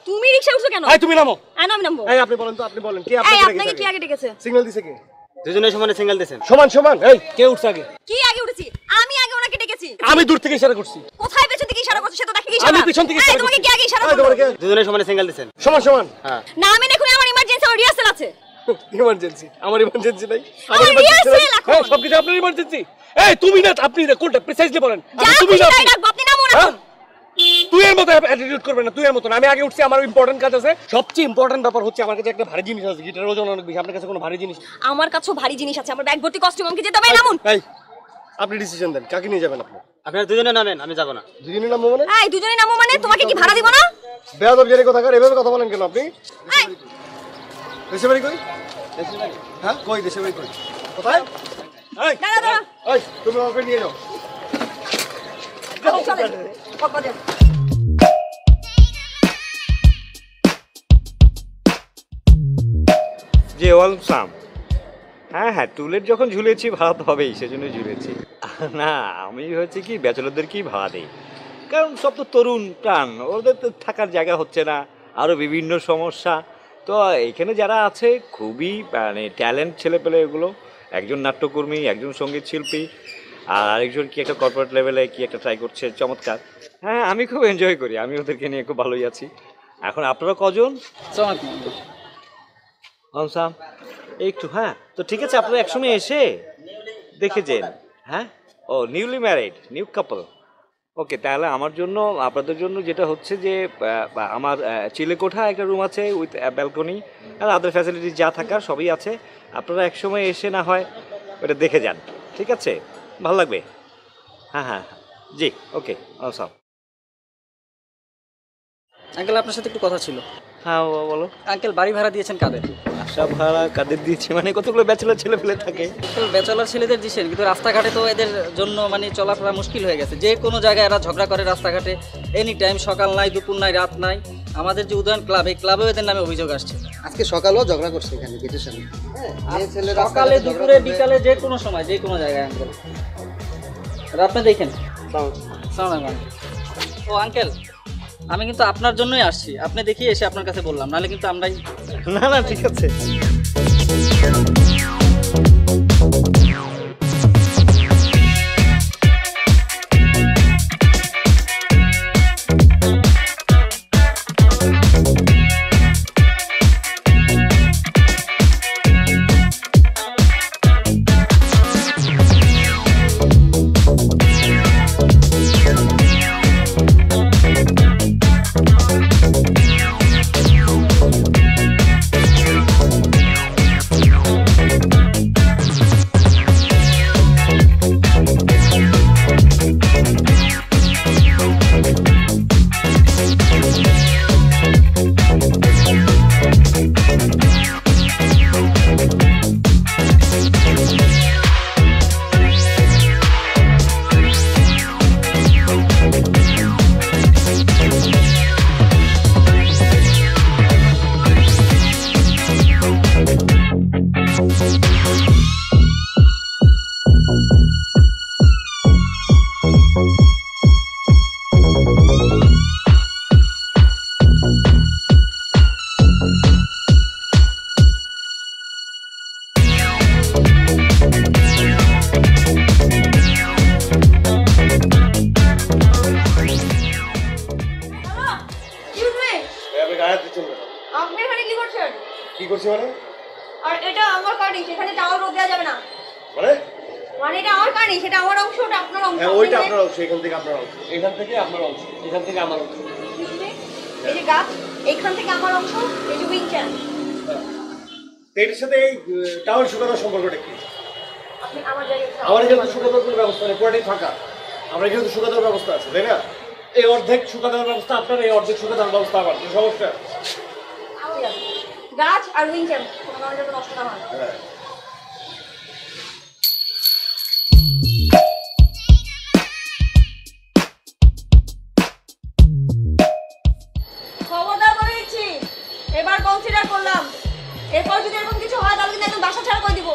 [SPEAKER 5] তুমি রিকশা উঠছো কেন?
[SPEAKER 4] এই তুমি নামো।
[SPEAKER 5] আমি নামবো।
[SPEAKER 4] এই আপনি বলেন তো, আপনি বলেন কে
[SPEAKER 5] আপনাকে কি আগে ডেকেছে?
[SPEAKER 4] সিগন্যাল দিছে কে?
[SPEAKER 9] দুজনের সমানে সিঙ্গেল দিয়েছেন।
[SPEAKER 4] সমান সমান। এই কে উঠছে আগে?
[SPEAKER 5] কি আগে উঠেছি? আমি আগে ওনাকে ডেকেছি।
[SPEAKER 4] আমি দূর থেকে ইশারা করছি।
[SPEAKER 5] কোথায় পেছন থেকে ইশারা করছো? সে তো দেখে কি ইশারা।
[SPEAKER 4] আমি পেছন থেকে ইশারা
[SPEAKER 5] তোমাকে
[SPEAKER 4] করছি।
[SPEAKER 5] কি আগে ইশারা
[SPEAKER 4] এই তোমার
[SPEAKER 5] করছো?
[SPEAKER 4] কে?
[SPEAKER 9] দুজনের সমানে সিঙ্গেল দিয়েছেন।
[SPEAKER 4] সমান সমান।
[SPEAKER 9] হ্যাঁ।
[SPEAKER 5] না আমি দেখুন আমার ইমার্জেন্সি, আমার রিহার্সাল আছে।
[SPEAKER 4] ইমার্জেন্সি? আমার ইমার্জেন্সি নাই।
[SPEAKER 5] আমার emergency নাই।
[SPEAKER 4] হ্যাঁ, সবকিছু আপনার ইমার্জেন্সি। এই তুমি না আপনি না, কোনটা প্রিসাইজলি বলেন।
[SPEAKER 5] তুমি না আপনি নামুন এখন।
[SPEAKER 4] তুই এর মতো অ্যাটিটিউড করবে না, তুই এর মতো না। আমি আগে উঠছি, আমার ইম্পর্টেন্ট কাজ আছে। সবচেয়ে ইম্পর্টেন্ট ব্যাপার হচ্ছে আমার কাছে একটা ভারী জিনিস আছে, গিটারের ওজন অনেক বেশি। আপনার কাছে কোনো ভারী জিনিস?
[SPEAKER 5] আমার কাছেও ভারী জিনিস আছে, আমার ব্যাগ ভর্তি কস্টিউম, আমাকে যেতে হবে। নামুন।
[SPEAKER 4] এই আপনি ডিসিশন দেন, কাকে নিয়ে যাবেন আপনি?
[SPEAKER 9] আপনারা দুজনে নামেন, আমি যাব না।
[SPEAKER 4] দুজনে নামবো মানে?
[SPEAKER 5] এই দুজনেই নামো মানে? তোমাকে কি ভাড়া দিব না?
[SPEAKER 4] বেয়াদব জেনে কথা কর, এভাবে কথা বলেন কেন আপনি?
[SPEAKER 5] এই
[SPEAKER 4] দেশে বাড়ি কই? দেশে বাড়ি? হ্যাঁ কই দেশে বাড়ি কই? কোথায়? এই
[SPEAKER 5] দাঁড়া দাঁড়া।
[SPEAKER 4] এই তুমি আমাকে নিয়ে যাও।
[SPEAKER 5] চলে পকপা দে।
[SPEAKER 7] যে ওয়েলকাম। হ্যাঁ হ্যাঁ, টুলেট যখন ঝুলেছি ভাড়া তো হবেই, সেজন্য ঝুলেছি। না আমি হচ্ছে কি ব্যাচেলরদেরকেই ভাড়া দিই, কারণ সব তো তরুণ টান, ওদের তো থাকার জায়গা হচ্ছে না, আরও বিভিন্ন সমস্যা। তো এখানে যারা আছে খুবই মানে ট্যালেন্ট ছেলেপেলে এগুলো, একজন নাট্যকর্মী, একজন সঙ্গীত শিল্পী, আর আরেকজন কি একটা কর্পোরেট লেভেলে কি একটা ট্রাই করছে, চমৎকার। হ্যাঁ আমি খুব এনজয় করি, আমি ওদেরকে নিয়ে খুব ভালোই আছি। এখন আপনারা কজন? সাম একটু, হ্যাঁ তো ঠিক আছে, আপনারা একসঙ্গে এসে দেখে যান। হ্যাঁ ও নিউলি ম্যারিড, নিউ কাপল। ওকে, তাহলে আমার জন্য আপনাদের জন্য যেটা হচ্ছে যে আমার চিলেকোঠা একটা রুম আছে উইথ ব্যালকনি, আর আদার ফ্যাসিলিটি যা থাকার সবই আছে। আপনারা একসময় এসে না হয় ওটা দেখে যান, ঠিক আছে? ভালো লাগবে। হ্যাঁ হ্যাঁ জি, ওকে সাম।
[SPEAKER 8] আঙ্কেল আপনার সাথে একটু কথা ছিল।
[SPEAKER 7] হ্যাঁ বলো।
[SPEAKER 8] আঙ্কেল বাড়ি ভাড়া দিয়েছেন কাদের?
[SPEAKER 7] বাসা ভাড়া কাদের দিচ্ছে মানে? কতগুলো ব্যাচেলার ছেলে ফেলে থাকে।
[SPEAKER 8] ব্যাচেলার ছেলেদের দিচ্ছেন, কিন্তু রাস্তাঘাটে তো এদের জন্য মানে চলাফেরা মুশকিল হয়ে গেছে। যে কোনো জায়গায় এরা ঝগড়া করে রাস্তাঘাটে, এনি টাইম, সকাল নাই, দুপুর নাই, রাত নাই। আমাদের যে উদয়ন ক্লাব, এই ক্লাবেও এদের নামে অভিযোগ আসছে।
[SPEAKER 10] আজকে সকালেও ঝগড়া করছে এখানে গেটের সামনে।
[SPEAKER 8] সকালে, দুপুরে, বিকালে, যে কোনো সময়, যে কোনো জায়গায় আঙ্কেল। আপনি দেখেন। ও আঙ্কেল, আমি কিন্তু আপনার জন্যই আসছি, আপনি দেখিয়ে এসে আপনার কাছে বললাম, নাহলে কিন্তু আমরাই।
[SPEAKER 7] না না ঠিক আছে।
[SPEAKER 4] কি করছি মানে?
[SPEAKER 5] আর এটা আমার গাড়ি, সেখানে টাওয়াল রোদ দেওয়া যাবে না।
[SPEAKER 4] মানে
[SPEAKER 5] মানে এটা আমার কানে, সেটা আমার অংশ, ওটা আপনার অংশ।
[SPEAKER 4] হ্যাঁ ওইটা আপনার অংশ, এখান থেকে আপনার অংশ, এখান থেকে আপনার অংশ, এখান থেকে আমার অংশ।
[SPEAKER 5] এই যে গাছ, এইখান থেকে আমার অংশ, এই যে উইং চ্যান।
[SPEAKER 4] এটার সাথে এই টাওয়ার শুকানোর সম্পর্কটা কি?
[SPEAKER 5] আপনি আমার জায়গায়
[SPEAKER 4] আমার এখানে শুকানোর কোনো ব্যবস্থা নেই, পুরোটাই ফাঁকা। আমরা এখানে তো শুকানোর ব্যবস্থা আছে, তাই না? এই অর্ধেক শুকানোর ব্যবস্থা আপনার, এই অর্ধেক শুকানোর ব্যবস্থা আমার, কোনো সমস্যা?
[SPEAKER 5] গাছ আর উইং চ্যান কোনো কারণে যাতে নষ্ট না হয়।
[SPEAKER 4] হ্যাঁ।
[SPEAKER 5] খবরদার করে দিচ্ছি, এবার কনসিডার করলাম, এরপর যদি এরকম কিছু হয় তাহলে কিন্তু একদম বাসা ছাড়া করে দিব।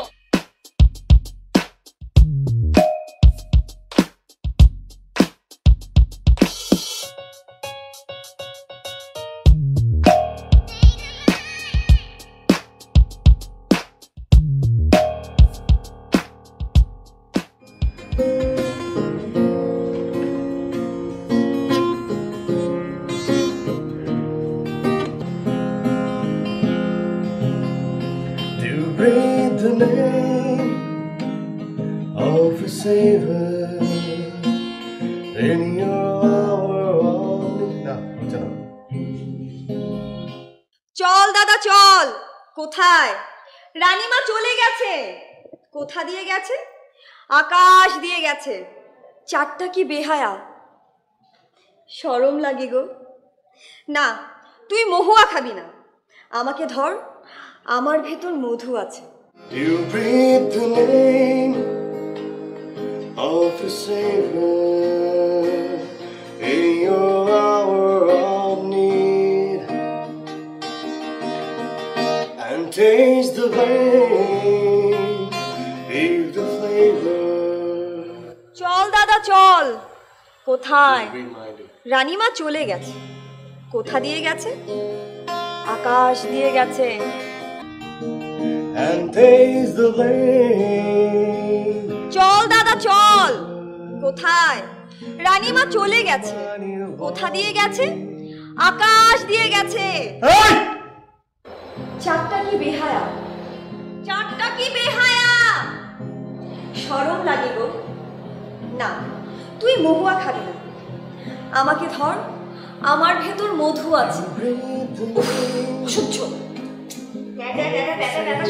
[SPEAKER 11] Breathe the name of a savior in your hour of need.
[SPEAKER 5] চল দাদা চল। কোথায়? রানীমা চলে গেছে। কোথা দিয়ে গেছে? আকাশ দিয়ে গেছে। চারটা কি বেহায়া, শরম লাগে গো। না, তুই মহুয়া খাবি না, আমাকে ধর, আমার ভেতর মধু আছে।
[SPEAKER 11] You breathe the name of a savior in your hour of need, and taste the vein, leave the flavor.
[SPEAKER 5] চল দাদা চল। কোথায়? রানীমা চলে গেছে। কোথা দিয়ে গেছে? আকাশ দিয়ে গেছে।
[SPEAKER 11] And taste the vein.
[SPEAKER 5] চল দাদা চল। কোথায়? রানীমা চলে গেছে। কোথা দিয়ে গেছে? আকাশ দিয়ে গেছে। চারটা কি বেহায়া, চারটা কি বেহায়া, শরম লাগে গো। না, তুই মহুয়া খাবি না, আমাকে ধর, আমার ভেতর মধু আছে। অসহ্য,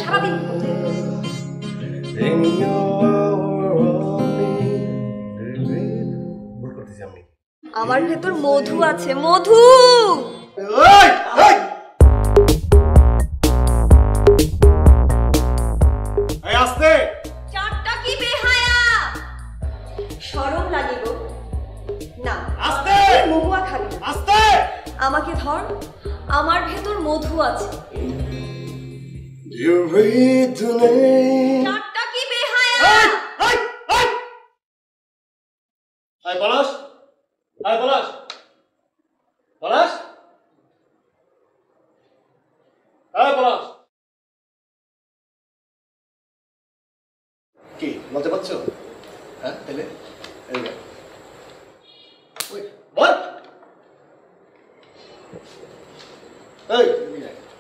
[SPEAKER 5] সারাদিন
[SPEAKER 11] In your hour of need. ভুল করতেছি আমি।
[SPEAKER 5] আমার ভেতর মধু আছে, মধু।
[SPEAKER 4] আস্তে।
[SPEAKER 5] চারটা কি বেহায়া, শরম লাগে গো। না,
[SPEAKER 4] আস্তে,
[SPEAKER 5] মহুয়া খাবি না,
[SPEAKER 4] আস্তে,
[SPEAKER 5] আমাকে ধর, আমার ভেতর মধু আছে।
[SPEAKER 11] You breathe the name.
[SPEAKER 5] চারটা কি বেহায়া।
[SPEAKER 4] আয় পলাশ, আয় পলাশ, পলাশ, আয় পলাশ।
[SPEAKER 3] কি বলতে পারছো? হ্যাঁ তাহলে
[SPEAKER 4] বল।
[SPEAKER 3] এই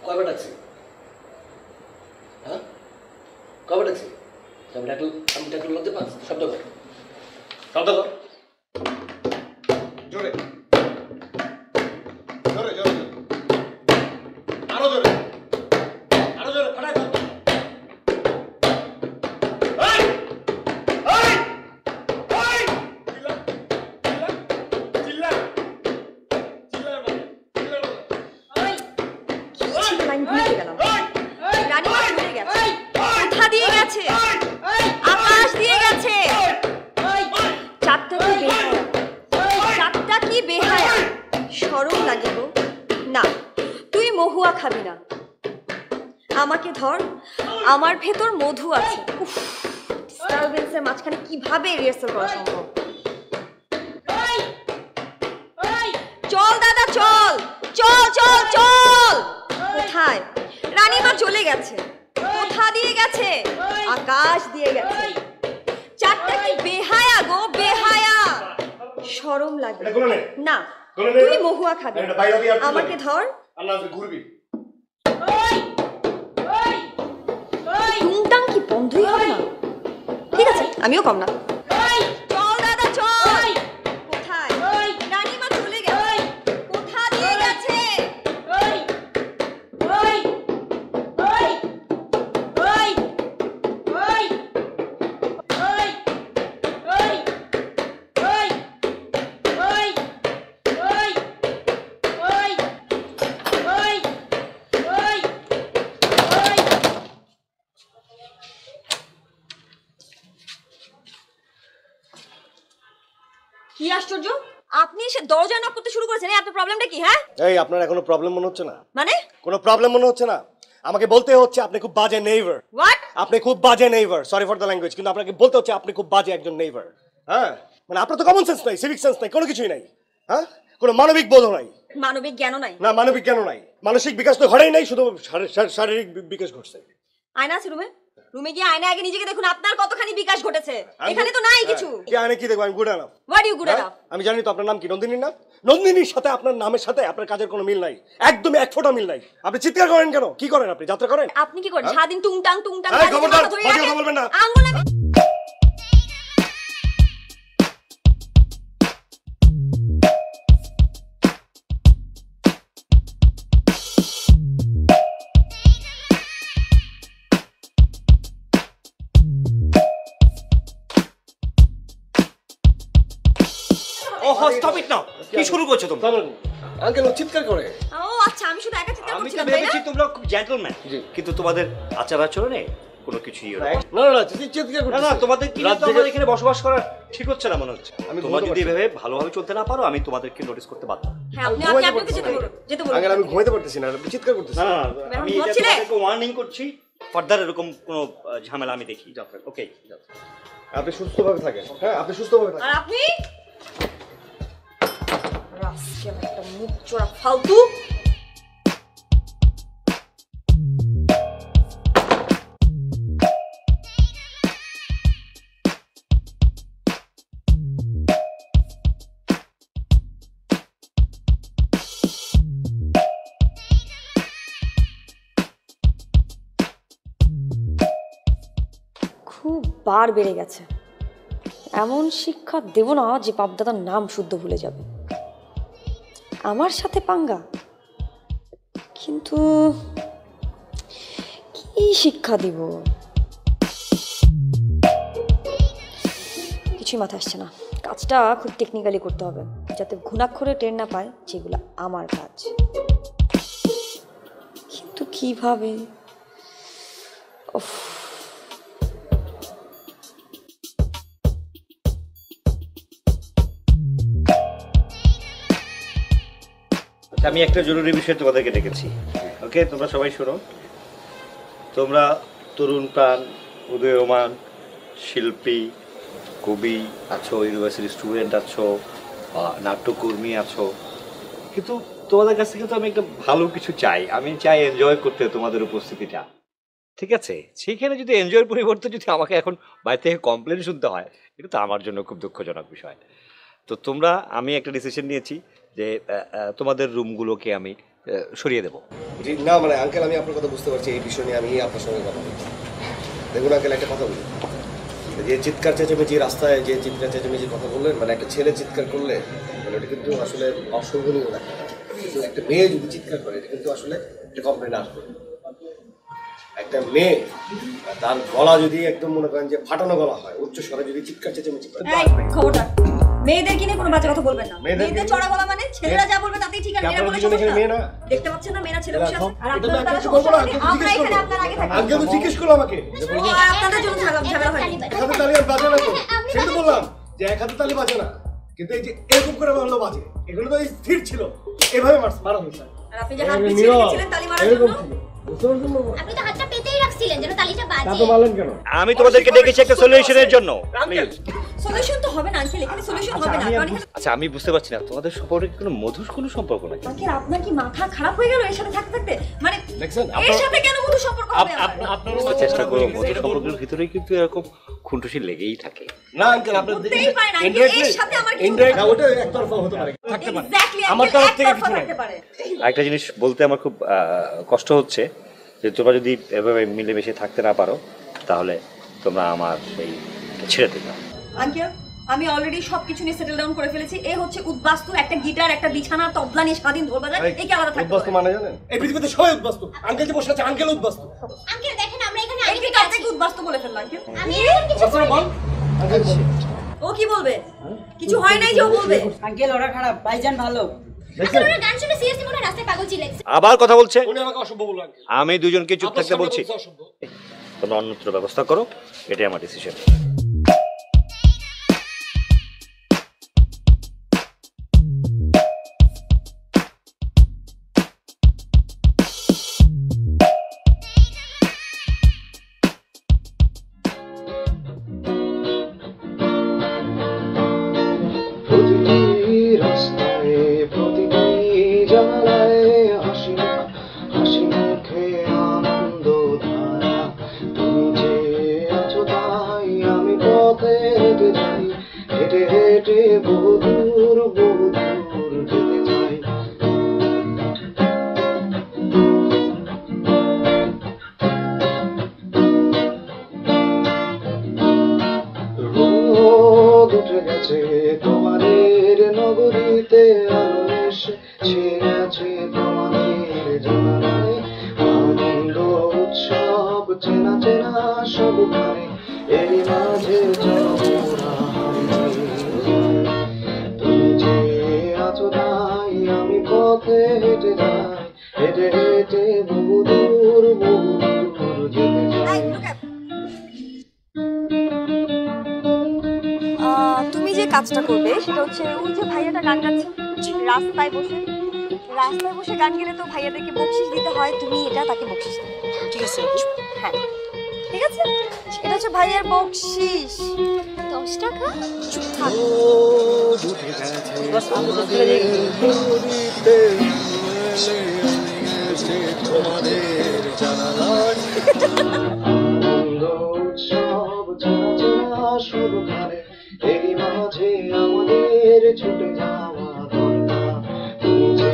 [SPEAKER 3] কয়বার ডাকছি? হ্যাঁ কয়বার ডাকছি? আমি ডাকলে লজ্জা পাচ্ছি? শব্দ কর,
[SPEAKER 4] শব্দ কর, জোরে জোরে জোরে, আরো জোরে, আরো জোরে, ফাটাই দাও।
[SPEAKER 5] আকাশ দিয়ে গেছে। চারটা কি বেহায়া, চারটা কি বেহায়া, শরম লাগে গো। না, তুই মহুয়া খাবি না, আমাকে ধর, আমার ভেতর মধু আছে। ডিস্টারবেন্সের মাঝখানে কিভাবে রিহার্সাল করা সম্ভব? চল দাদা চল, চল চল চল। কোথায়? রানীমা চলে গেছে। কোথা দিয়ে গেছে? আকাশ দিয়ে গেছে। চারটা কি বেহায়া গো, বেহায়া, শরম লাগে না। তুই মহুয়া খাবি, আমাকে ধর।
[SPEAKER 4] ঘুরবি
[SPEAKER 5] টুংটাং কি বন্ধই হবে না? ঠিক আছে, আমিও কম না। চল দাদা চল। কোথায়? রানীমা চলে গেছে। কোথা দিয়ে গেছে? কি আশ্চর্য, আপনি এসে দরজা নক করতে শুরু করেছেন। আপনার প্রবলেমটা কি? হ্যাঁ,
[SPEAKER 4] এই আপনার এখনো প্রবলেম মনে হচ্ছে না?
[SPEAKER 5] মানে
[SPEAKER 4] কোনো প্রবলেম মনে হচ্ছে না? আমাকে বলতে হচ্ছে আপনি খুব বাজে নেইবার।
[SPEAKER 5] হোয়াট?
[SPEAKER 4] আপনি খুব বাজে neighbour, sorry for the language, কিন্তু আপনাকে বলতে হচ্ছে আপনি খুব বাজে একজন নেইবার। হ্যাঁ, মানে আপনার তো কমন সেন্স নাই, সিভিক সেন্স নাই, কোনো কিছুই নাই। হ্যাঁ, কোনো মানবিক বোধ নাই।
[SPEAKER 5] মানবিক জ্ঞানও নাই?
[SPEAKER 4] না, মানবিক জ্ঞানও নাই, মানসিক বিকাশ তো ঘটেই নাই, শুধু শারীরিক বিকাশ ঘটছে।
[SPEAKER 5] আয়না আছে রুমে? রুমে গিয়ে আয়না আগে নিজেকে দেখুন আপনার কতখানি বিকাশ ঘটেছে। এখানে তো নাই কিছু।
[SPEAKER 4] কি আয়না কি দেখবো? আমি good enough.
[SPEAKER 5] What you good enough?
[SPEAKER 4] আমি জানি তো আপনার নাম কি, নন্দিনীর নাম। নন্দিনীর সাথে আপনার নামের সাথে আপনার কাজের কোনো মিল নাই, একদমই এক ফোঁটা মিল নাই। আপনি চিৎকার করেন কেন? কি করেন আপনি? যাত্রা করেন?
[SPEAKER 5] আপনি কি করেন সারাদিন টুংটাং টুংটাং?
[SPEAKER 4] এই খবরদার, বাজে কথা বলবেন না।
[SPEAKER 5] আঙ্গুল
[SPEAKER 7] ওহ, স্টপ ইট নাও। কি শুরু করছো তোমরা?
[SPEAKER 4] আঙ্কেল ও চিৎকার করে।
[SPEAKER 5] ও আচ্ছা, আমি শুধু একা চিৎকার
[SPEAKER 7] আমি তো
[SPEAKER 5] করছিলাম তাই না?
[SPEAKER 7] ভেবেছি তোমরা খুব জেন্টলম্যান, কিন্তু তোমাদের আচার আচরণে কোনো কিছুই
[SPEAKER 4] না না, চিৎকার করতে
[SPEAKER 7] না, তোমাদের কি তোমাদের এখানে বসবাস করা ঠিক হচ্ছে না মনে হচ্ছে।
[SPEAKER 4] আমি
[SPEAKER 7] তোমরা যদি এভাবে ভালোভাবে চলতে না পারো, আমি তোমাদেরকে নোটিস করতে বাধ্য।
[SPEAKER 5] হ্যাঁ, আপনি আপনাকে যেতে বলুন, যেতে বলুন।
[SPEAKER 4] আঙ্কেল আমি ঘুমাইতে পারতেছি না, আপনি চিৎকার করতেছেন।
[SPEAKER 7] না, আমি এটা তোমাদেরকে ওয়ার্নিং করছি, ফার্দার এরকম কোনো ঝামেলা আমি দেখি। ওকে,
[SPEAKER 4] আপনি সুস্থভাবে থাকেন। হ্যাঁ, আপনি সুস্থভাবে থাকেন।
[SPEAKER 5] আর আপনি রাস্কেল একটা মুখ চোরা ফালতু। খুব বার বেড়ে গেছে। এমন শিক্ষা দেব না যে বাপদাদার নাম শুদ্ধ ভুলে যাবে। আমার সাথে পাঙ্গা, কিন্তু কি শিক্ষা দিব কিছুই মাথায় আসছে না। কাজটা খুব টেকনিক্যালি করতে হবে, যাতে ঘুণাক্ষরে টের না পায় যেগুলো আমার কাজ। কিন্তু কিভাবে? উফ,
[SPEAKER 7] আমি একটা জরুরি বিষয় তোমাদেরকে ডেকেছি। ওকে, তোমরা সবাই শোনো। তোমরা তরুণ প্রাণ, উদীয়মান শিল্পী, কবি আছো, ইউনিভার্সিটি স্টুডেন্ট আছো, নাট্যকর্মী আছো, কিন্তু তোমাদের কাছ থেকে তো আমি একটা ভালো কিছু চাই। আমি চাই এনজয় করতে তোমাদের উপস্থিতিটা, ঠিক আছে? সেইখানে যদি এনজয়ের পরিবর্তে যদি আমাকে এখন বাইরে থেকে কমপ্লেন শুনতে হয়, এটা তো আমার জন্য খুব দুঃখজনক বিষয়। তো তোমরা, আমি একটা ডিসিশন নিয়েছি যে তোমাদের রুমগুলোকে আমি সরিয়ে দেবো।
[SPEAKER 4] জি না, মানে আঙ্কেল আমি আপনার কথা বুঝতে পারছি, এই বিষয় নিয়ে আমি আপনার সঙ্গে কথা বলছি। দেখুন আঙ্কেল, একটা কথা বলি, যে চিৎকার চেঁচামেচি, রাস্তায় যে চিৎকার চেঁচামেচির কথা বললেন, মানে একটা ছেলে চিৎকার করলে মানে এটা কিন্তু আসলে অশোভনীয় দেখা যায়। কিন্তু একটা মেয়ে যদি চিৎকার করে, এটা কিন্তু আসলে একটা কমপ্লেন আসবে। একটা মেয়ে তার গলা যদি একদম মনে করেন যে ফাটানো গলা হয়, উচ্চ স্বরে যদি চিৎকার চেঁচামেচি করে,
[SPEAKER 5] খবরটা মেয়েদেরকে নিয়ে কোনো বাজে কথা বলবেন না। মেয়েদের চড়া গলা মানে ছেলেরা যা বলবে তাতেই ঠিক আছে। মেয়েরা বলে সমস্যা। দেখতে পাচ্ছেন না মেয়েরা ছেলে বসে আছে, আর আপনারা তারা সমস্যা করে আমরা এখানে আপনার আগে থাকি।
[SPEAKER 4] আগে তো জিজ্ঞেস করলো আমাকে,
[SPEAKER 5] আর আপনাদের জন্য ঝামেলা হয়।
[SPEAKER 4] এক হাতে তালি আর বাজে না তো, সেটা বললাম যে এক হাতে তালি বাজে না, কিন্তু এই যে এরকম করে মারলো বাজে, এগুলো তো স্থির ছিল, এভাবে মারা হয়েছে।
[SPEAKER 5] আর আপনি যে হাত পিছিয়ে রেখেছিলেন তালি মারার জন্য,
[SPEAKER 6] আপনি তো হাতটা পেতেই রাখছিলেন যেন তালিটা বাজে।
[SPEAKER 4] তা তো মারলেন কেন?
[SPEAKER 7] আমি তোমাদেরকে ডেকেছি একটা সলিউশনের জন্য।
[SPEAKER 5] সলিউশন তো হবে না আঙ্কেল, এখানে সলিউশন হবে না। কারণ
[SPEAKER 7] আচ্ছা, আমি বুঝতে পারছি না তোমাদের সম্পর্কে কোনো মধুর কোনো সম্পর্ক নাকি?
[SPEAKER 5] আঙ্কেল আপনার কি মাথা খারাপ হয়ে গেল এর সাথে থাকতে থাকতে? মানে এর সাথে কেন মধুর সম্পর্ক হবে?
[SPEAKER 7] আপনারা চেষ্টা করো, মধুর সম্পর্কের ভিতরে কিন্তু এরকম খুনটুসি লেগেই থাকে।
[SPEAKER 4] না আঙ্কেল, আপনার
[SPEAKER 5] হতেই পারে না আঙ্কেল, এর সাথে আমার কি
[SPEAKER 4] না, ওটা একতরফা হতে পারে, থাকতে পারে।
[SPEAKER 5] এক্স্যাক্টলি
[SPEAKER 4] আমার তরফ থেকে কিছু নাই।
[SPEAKER 7] একটা জিনিস বলতে আমার খুব কষ্ট হচ্ছে যে তোমরা যদি এভাবে মিলেমিশে থাকতে না পারো, তাহলে তোমরা আমার সেই ছেড়ে দিলাম।
[SPEAKER 5] আঙ্কেল, আমি অলরেডি সবকিছু নিয়ে সেটেল ডাউন করে ফেলেছি। এ হচ্ছে উদ্বাস্তু, একটা গিটার, একটা বিছানা, তবলা নিয়ে স্বাধীন ধরবা যায়। এই কি আলাদা থাকবে?
[SPEAKER 3] উদ্বাস্তু মানে জানেন? এই পৃথিবীতে সবাই উদ্বাস্তু। আঙ্কেল যে বসে আছে আঙ্কেল উদ্বাস্তু।
[SPEAKER 6] আঙ্কেল দেখেন আমরা এখানে
[SPEAKER 5] এই কি আপনাকে উদ্বাস্তু বলে ফেললাম আঙ্কেল?
[SPEAKER 6] আমি এমন কিছু
[SPEAKER 3] বল। আঙ্কেল বল।
[SPEAKER 5] ও কি বলবে? কিছু হয় নাই যে ও বলবে?
[SPEAKER 12] আঙ্কেল ওরা খারাপ, ভাইজান ভালো।
[SPEAKER 6] আসলে ওরা গান শুনে সিরিয়াসলি মনে রাস্তায় পাগল চিল্লাইছে।
[SPEAKER 7] আবার কথা বলছে।
[SPEAKER 3] উনি আমাকে অসভ্য বলল আঙ্কেল।
[SPEAKER 7] আমি দুজনকে চুপ থাকতে বলছি।
[SPEAKER 3] অসভ্য।
[SPEAKER 7] তোমরা অন্যত্র ব্যবস্থা করো, এটাই আমার ডিসিশন।
[SPEAKER 11] প্রতিটি রাস্তায় প্রতিটি জানালায় হাসি হাসি মুখে আনন্দ ধারা তুমি যে আছো তাই আমি পথে হেঁটে যাই হেঁটে হেঁটে বহু দূর যেতে চাই রোদ উঠে গেছে তোমাদের নগরীতে আলো এসেছে গেছে তোমাদের জানালায় আনন্দ উৎসব চেনা চেনা সবখানে এর মাঝে চলা তুমি যে আছো তাই আমি পথে হেঁটে যাই হেঁটে হেঁটে বহু দূর যেতে চাই।
[SPEAKER 5] তুমি যে কাজটা করবে সেটা হচ্ছে ওই যে ভাইয়াটা গান গাচ্ছে রাস্তায় বসে গান গেলে তো ভাইয়াদেরকে বকশিশ দিতে হয়। তুমি এটা তাকে বকশিশ দেবে, ঠিক আছে? হ্যাঁ ঠিক আছে, এটা হচ্ছে ভাইয়ার বকশিশ।
[SPEAKER 6] 10 টাকা?
[SPEAKER 5] চুপ থাক।
[SPEAKER 11] তোমাদের জানালায় আনন্দ উৎসব চেনা চেনা সবখানে এরই মাঝে আমাদের ছুটে যাওয়া দরকার তুমি যে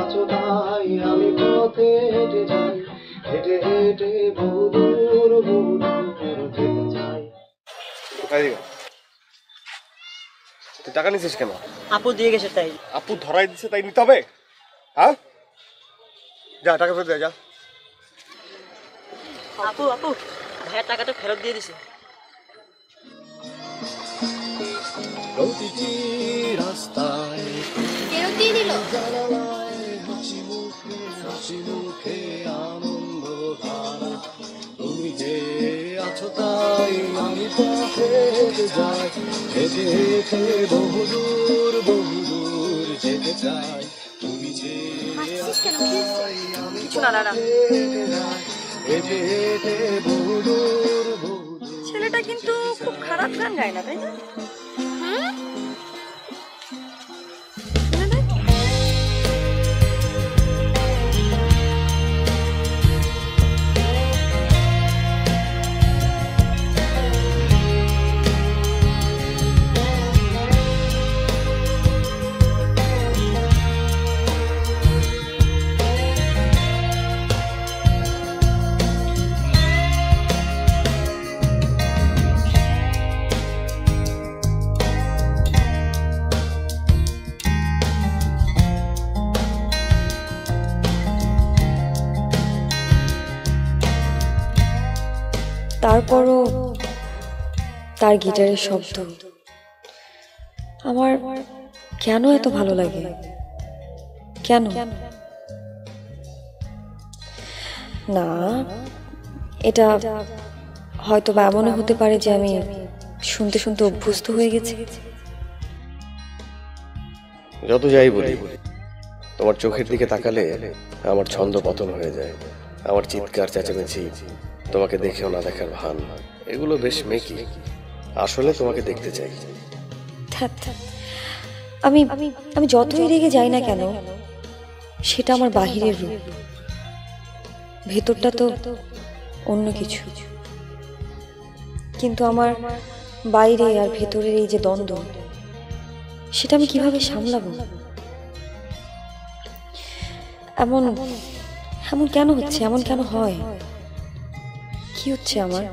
[SPEAKER 11] আছো তাই আমি পথে হেঁটে যাই হেঁটে হেঁটে বহু দূর যেতে চাই।
[SPEAKER 4] তুই টাকা নিছিস কেন?
[SPEAKER 12] আপু দিয়ে গেছে তাই।
[SPEAKER 4] আপু ধরাই দিছে তাই নিতে হবে? হ্যাঁ, যা টাকা ফেরত দে যা।
[SPEAKER 12] আপু আপু ভাইয়া টাকাটা ফেরত দিয়ে দিছে।
[SPEAKER 11] প্রতিটি রাস্তায়
[SPEAKER 6] ফেরত দিয়ে দিল।
[SPEAKER 11] হাসি মুখে আনন্দ ধারা তুমি যে আছো তাই আমি পথে হেঁটে যাই হেঁটে হেঁটে বহু দূর যেতে চাই তুমি যে
[SPEAKER 6] হাসছিস কেন? কি হয়েছে?
[SPEAKER 5] কিছু না না না,
[SPEAKER 11] হেঁটে হেঁটে বহু দূর
[SPEAKER 5] ছেলেটা কিন্তু খুব খারাপ গান গায় না, তাই না? তারপরও তার গিটারের শব্দ আমার কেন এত ভালো লাগে? কেন না, এটা হয়তো বা এমনও হতে পারে যে আমি শুনতে শুনতে অভ্যস্ত হয়ে গেছি।
[SPEAKER 3] যত যাই বলি, তোমার চোখের দিকে তাকালে আমার ছন্দ পতন হয়ে যায়। আমার চিৎকার চেঁচামেচি, তোমাকে দেখেও না দেখার ভান, এগুলো বেশ মেকি। আসলে তোমাকে দেখতে চাই।
[SPEAKER 5] আমি আমি যতই রেগে যাই না কেন, সেটা আমার বাহিরের রূপ, ভেতরটা তো অন্য কিছু। কিন্তু আমার বাইরে আর ভেতরের এই যে দ্বন্দ্ব, সেটা আমি কিভাবে সামলাবো? এমন এমন কেন হচ্ছে? এমন কেন হয়? কি হচ্ছে আমার?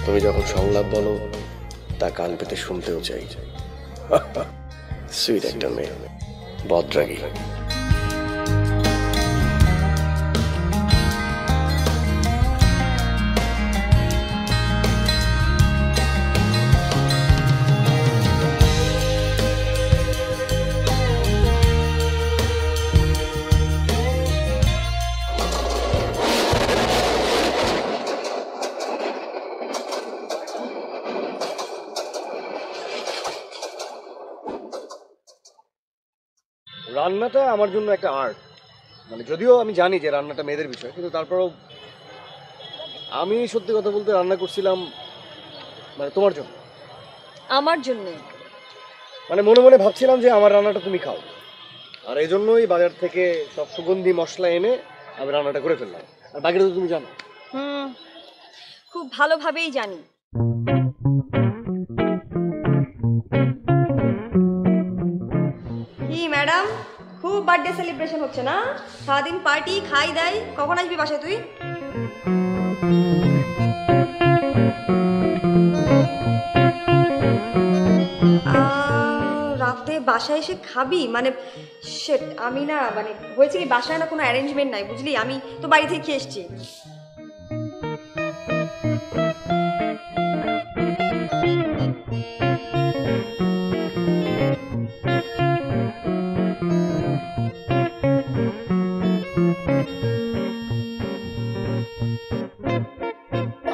[SPEAKER 3] তুমি যখন সংলাপ বলো তা কান পেতে শুনতেও চাই। সুইট একটা মেয়ে, বদরাগী।
[SPEAKER 4] রান্নাটা আমার জন্য একটা আর্ট, মানে যদিও আমি জানি যে রান্নাটা মেয়েদের বিষয়, কিন্তু তারপরেও আমি সত্যি কথা বলতে রান্না করছিলাম মানে তোমার জন্য।
[SPEAKER 5] আমার জন্য?
[SPEAKER 4] মানে মনে মনে ভাবছিলাম যে আমার রান্নাটা তুমি খাও, আর এই জন্যই বাজার থেকে সব সুগন্ধি মশলা এনে আমি রান্নাটা করে ফেললাম। আর বাকিটা তো তুমি জানো।
[SPEAKER 5] খুব ভালোভাবেই জানি। কি ম্যাডাম, খুব বার্থডে সেলিব্রেশন হচ্ছে না? সারাদিন পার্টি, খাই দেয়। কখন আসবি বাসায় তুই? রাতে বাসায় এসে খাবি? মানে শেট, আমি না, মানে হয়েছে কি, বাসায় না কোনো অ্যারেঞ্জমেন্ট নাই, বুঝলি? আমি তো বাড়ি থেকে খেয়ে এসছি।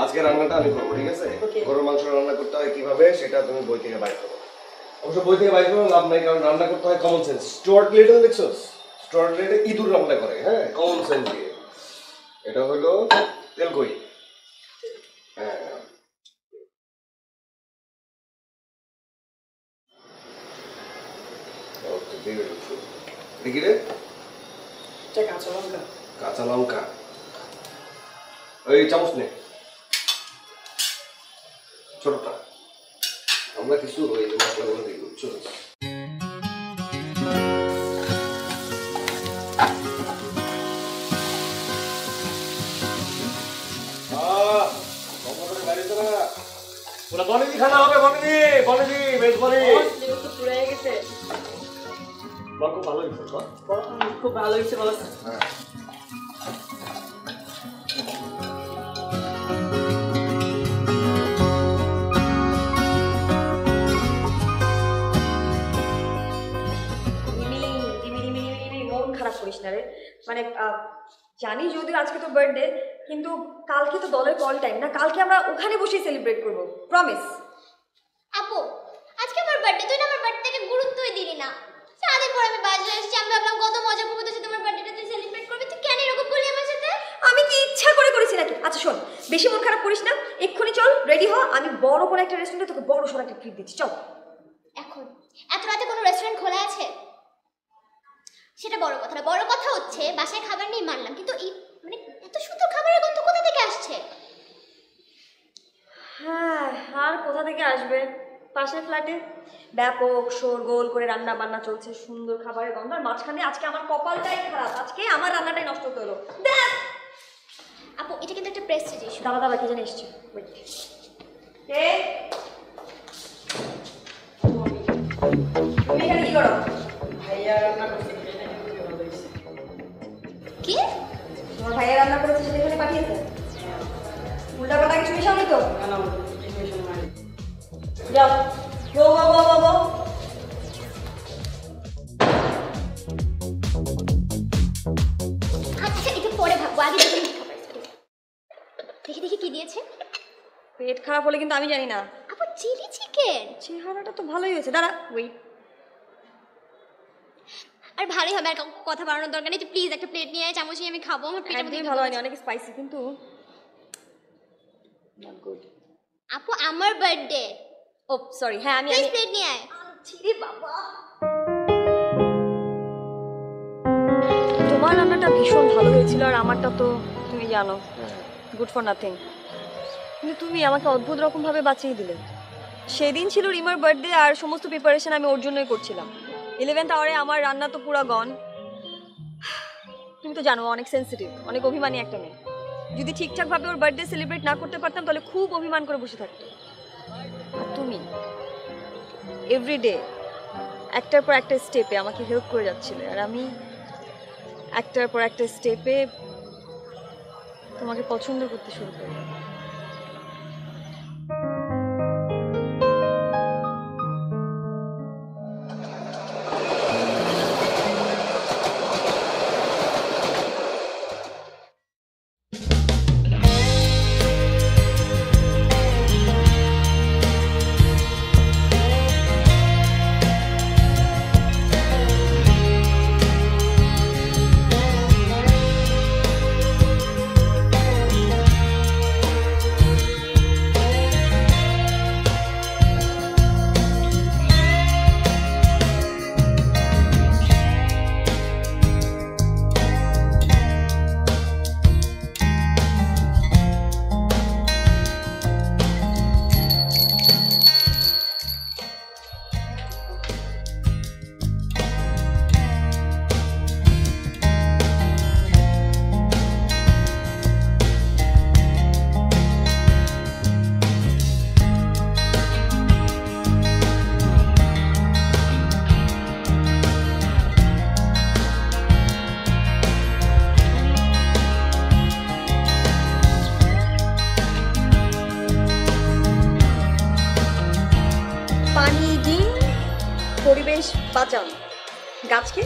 [SPEAKER 3] আজকে রান্নাটা আমি করবো, ঠিক আছে? গরুর মাংস রান্না করতে হয় কিভাবে সেটা তুমি বই থেকে বাইর করো। অবশ্য বই থেকে বাইর করে লাভ নাই, কারণ রান্না করতে হয় কমন সেন্স। স্টুয়ার্ট লিটল দেখছো? স্টুয়ার্ট লিটল ইঁদুর রান্না করে, হ্যাঁ, কমন সেন্স দিয়ে। এটা হলো তেলকই। হ্যাঁ, ওকে, বিউটিফুল। দেখি রে,
[SPEAKER 12] কাঁচা লঙ্কা।
[SPEAKER 3] কাঁচা লঙ্কা, ওই চামচ নে, ছোটটা। আমরা কিছু ওই মশলাগুলো দিই, বুঝছো? বনেদি খানা হবে, বনেদি, বনেদি, বেশ বনে। খুব ভালো হয়েছে,
[SPEAKER 12] খুব ভালো হয়েছে বলো।
[SPEAKER 3] হ্যাঁ,
[SPEAKER 5] মন খারাপ করিস না রে। মানে জানি যদিও আজকে তো বার্থডে, কিন্তু কালকে তো দলের কল টাইম না, কালকে আমরা ওখানে বসেই সেলিব্রেট করবো, প্রমিস।
[SPEAKER 6] আপু, আজকে আমার বার্থডে, তুই না আমার বার্থডেকে গুরুত্বই দিলি না। সারাদিন পর আমি বাজারে এসেছি, আমি ভাবলাম কত মজা করবো তোর সাথে, আমার বার্থডেটা তুই সেলিব্রেট করবি, তুই কেন এরকম করলি আমার সাথে?
[SPEAKER 5] আমি কি ইচ্ছা করে করেছি নাকি? আচ্ছা শোন, বেশি মন খারাপ করিস না, এক্ষুনি চল, রেডি হ, আমি বড় কোনো একটা রেস্টুরেন্টে তোকে বড় সড়ো একটা ট্রিট দিচ্ছি, চল।
[SPEAKER 6] এখন এত রাতে কোনো রেস্টুরেন্ট খোলা আছে? সেটা বড় কথা না, বড় কথা হচ্ছে বাসায় খাবার নেই মানলাম, কিন্তু এই মানে এত সুন্দর খাবারের গন্ধ কোথা থেকে আসছে?
[SPEAKER 5] হ্যাঁ, আর কোথা থেকে আসবে? পাশের ফ্ল্যাটে ব্যাপক শোরগোল করে রান্না বান্না চলছে, সুন্দর খাবারের গন্ধ, আর মাঝখানে আজকে আমার কপালটাই খারাপ, আজকে আমার রান্নাটাই নষ্ট হতে হলো। দেখ
[SPEAKER 6] আপু, এটা কিন্তু একটা প্রেস্টিজ ইস্যু।
[SPEAKER 5] দাদা দাদা, কি জানি এসছে, কে তুমি এখানে কি করো?
[SPEAKER 12] ভাইয়া রান্না করছে,
[SPEAKER 6] কি?
[SPEAKER 5] তোমার ভাইয়া রান্না করেছে, সেটা এখানে পাঠিয়েছে? উল্টা পাল্টা কিছু মিশাওনি তো? যাও, গো গো গো গো গো।
[SPEAKER 6] আচ্ছা, একটু পরে ভাববো, আগে দেখুন কি খাবার। দেখি দেখি কি দিয়েছে।
[SPEAKER 5] পেট খারাপ হলে কিন্তু আমি জানি না।
[SPEAKER 6] আপু, চিলি চিকেন।
[SPEAKER 5] চেহারাটা তো ভালোই হয়েছে, দাঁড়া ওয়েট।
[SPEAKER 6] আর ভালোই হবে, আর কথা বাড়ানোর দরকার নেই, তুই প্লিজ একটা প্লেট নিয়ে আয়, চামচ নিয়ে আমি খাবো। আমার পেটে
[SPEAKER 5] একদমই ভালো হয়নি, অনেক স্পাইসি, কিন্তু নট গুড।
[SPEAKER 6] আপু, আমার বার্থডে।
[SPEAKER 5] ও সরি, হ্যাঁ আমি
[SPEAKER 6] প্লিজ প্লেট নিয়ে আয়।
[SPEAKER 5] ছিরে বাবা, তোমার রান্নাটা ভীষণ ভালো হয়েছিল, আর আমারটা তো তুমি জানো গুড ফর নাথিং। কিন্তু তুমি আমাকে অদ্ভুত রকম ভাবে বাঁচিয়ে দিলে। সেদিন ছিল রিমার বার্থডে, আর সমস্ত প্রিপারেশন আমি ওর জন্যই করছিলাম। 11th আওয়ারে আমার রান্না তো পুরো গন। তুমি তো জানো অনেক সেন্সিটিভ, অনেক অভিমানী একটা মেয়ে। যদি ঠিকঠাকভাবে ওর বার্থডে সেলিব্রেট না করতে পারতাম তাহলে খুব অভিমান করে বসে থাকতো। আর তুমি এভরিডে একটার পর একটা স্টেপে আমাকে হেল্প করে যাচ্ছিলে, আর আমি একটার পর একটা স্টেপে তোমাকে পছন্দ করতে শুরু করি। পানি দিন, পরিবেশ বাঁচান, গাছকে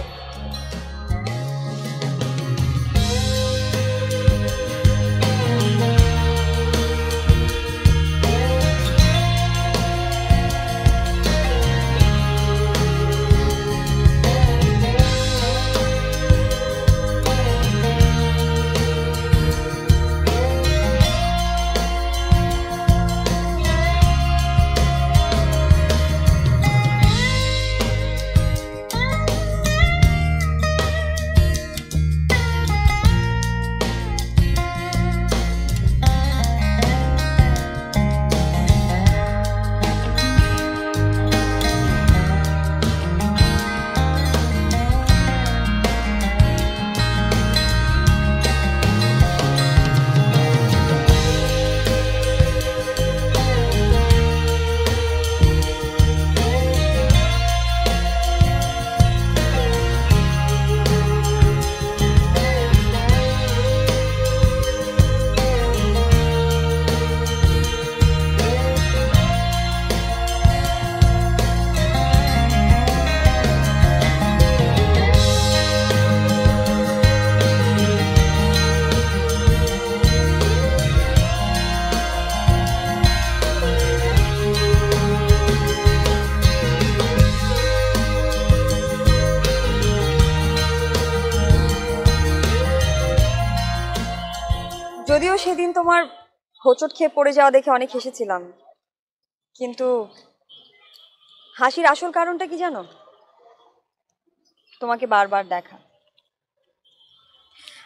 [SPEAKER 5] যদিও সেদিন তোমার হোঁচট খেয়ে পড়ে যাওয়া দেখে অনেক হেসেছিলাম, কিন্তু হাসির আসল কারণটা কি জানো? তোমাকে বারবার দেখা।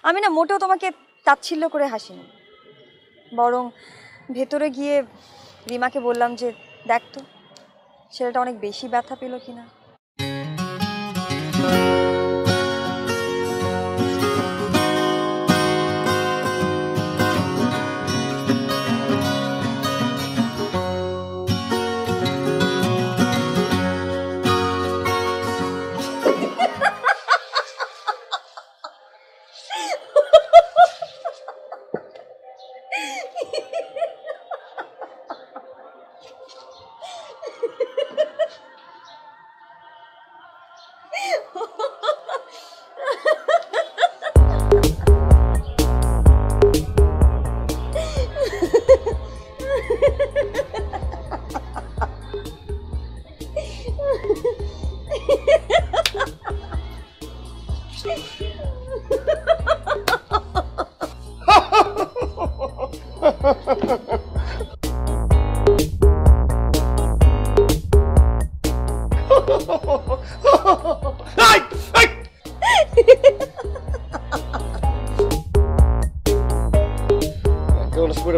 [SPEAKER 5] আমি না মোটেও তোমাকে তাচ্ছিল্য করে হাসিনি, বরং ভেতরে গিয়ে রিমাকে বললাম যে দেখ তো ছেলেটা অনেক বেশি ব্যথা পেল কিনা।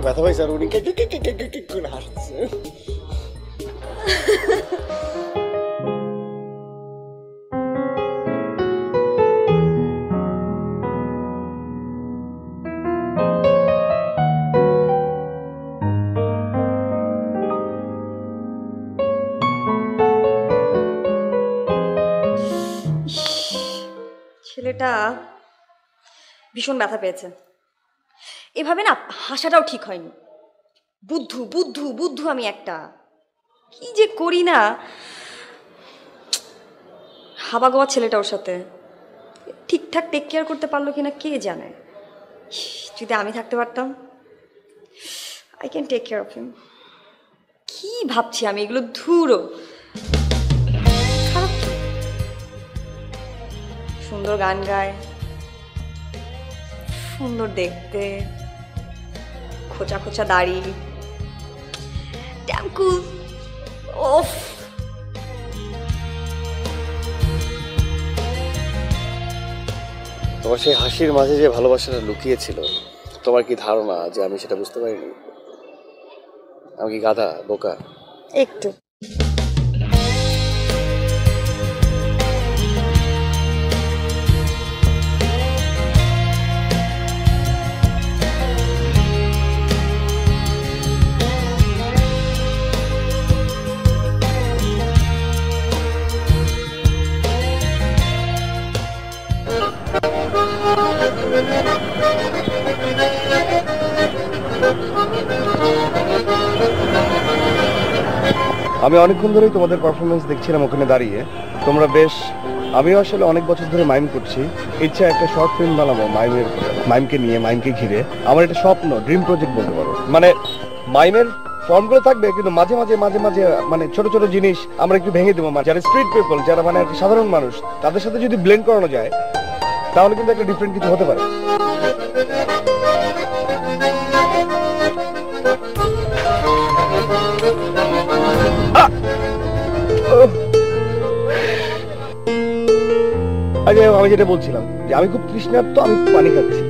[SPEAKER 4] ব্যথা পাইছে আর উনি করে হাসছে।
[SPEAKER 5] ছেলেটা ভীষণ ব্যথা পেয়েছে। এভাবে না হাসাটাও ঠিক হয়নি। বুদ্ধু বুদ্ধু বুদ্ধু আমি একটা, কি যে করি না। হাবা গোয়া ছেলেটা ওর সাথে ঠিকঠাক টেক কেয়ার করতে পারলো কিনা কে জানে। যদি আমি থাকতে পারতাম, I can take care of him. কি ভাবছি আমি এগুলো, ধুরো। খারাপ কি? সুন্দর গান গায়, সুন্দর দেখতে, খোঁচা খোঁচা দাড়ি, ট্যাম্কু। ওফ,
[SPEAKER 3] তোমার সেই হাসির মাঝে যে ভালোবাসাটা লুকিয়ে ছিল, তোমার কি ধারণা যে আমি সেটা বুঝতে পারিনি? আমি কি গাধা, বোকা?
[SPEAKER 5] একটু।
[SPEAKER 4] আমি অনেকক্ষণ ধরেই তোমাদের পারফরমেন্স দেখছিলাম ওখানে দাঁড়িয়ে। তোমরা বেশ, আমিও আসলে অনেক বছর ধরে মাইম করছি। ইচ্ছা একটা শর্ট ফিল্ম বানাবো মাইমকে নিয়ে, মাইমকে ঘিরে। আমার একটা স্বপ্ন, ড্রিম প্রজেক্ট বলতে পারো। মানে মাইমের ফর্মগুলো থাকবে, কিন্তু মাঝে মাঝে মানে ছোট ছোট জিনিস আমরা একটু ভেঙে দেবো। যারা স্ট্রিট পিপল, যারা মানে সাধারণ মানুষ, তাদের সাথে যদি ব্লেন্ড করানো যায় তাহলে কিন্তু একটা ডিফারেন্ট কিছু হতে পারে। আগে আমি যেটা বলছিলাম যে আমি খুব তৃষ্ণার্ত, আমি পানি খাচ্ছি।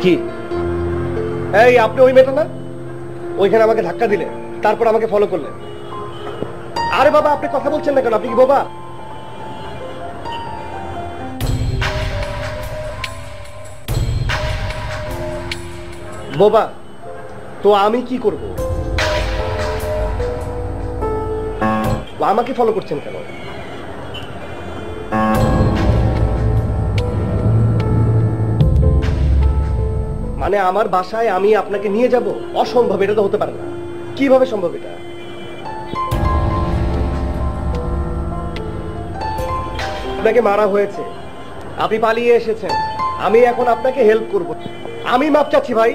[SPEAKER 4] কি এই আপনি ওই মেয়েটা না, ওইখানে আমাকে ধাক্কা দিলে, তারপর আমাকে ফলো করলেন। আরে বাবা, আপনি কথা বলছেন না কেন? আপনি কি বোবা? বোবা তো আমি কি করব? আমাকে ফলো করছেন কেন? মানে আমার বাসায় আমি আপনাকে নিয়ে যাব? অসম্ভব, এটা তো হতে পারে না। কিভাবে সম্ভব এটা? আপনাকে মারা হয়েছে, আপনি পালিয়ে এসেছেন, আমি এখন আপনাকে হেল্প করব। আমি মাপ চাচ্ছি ভাই।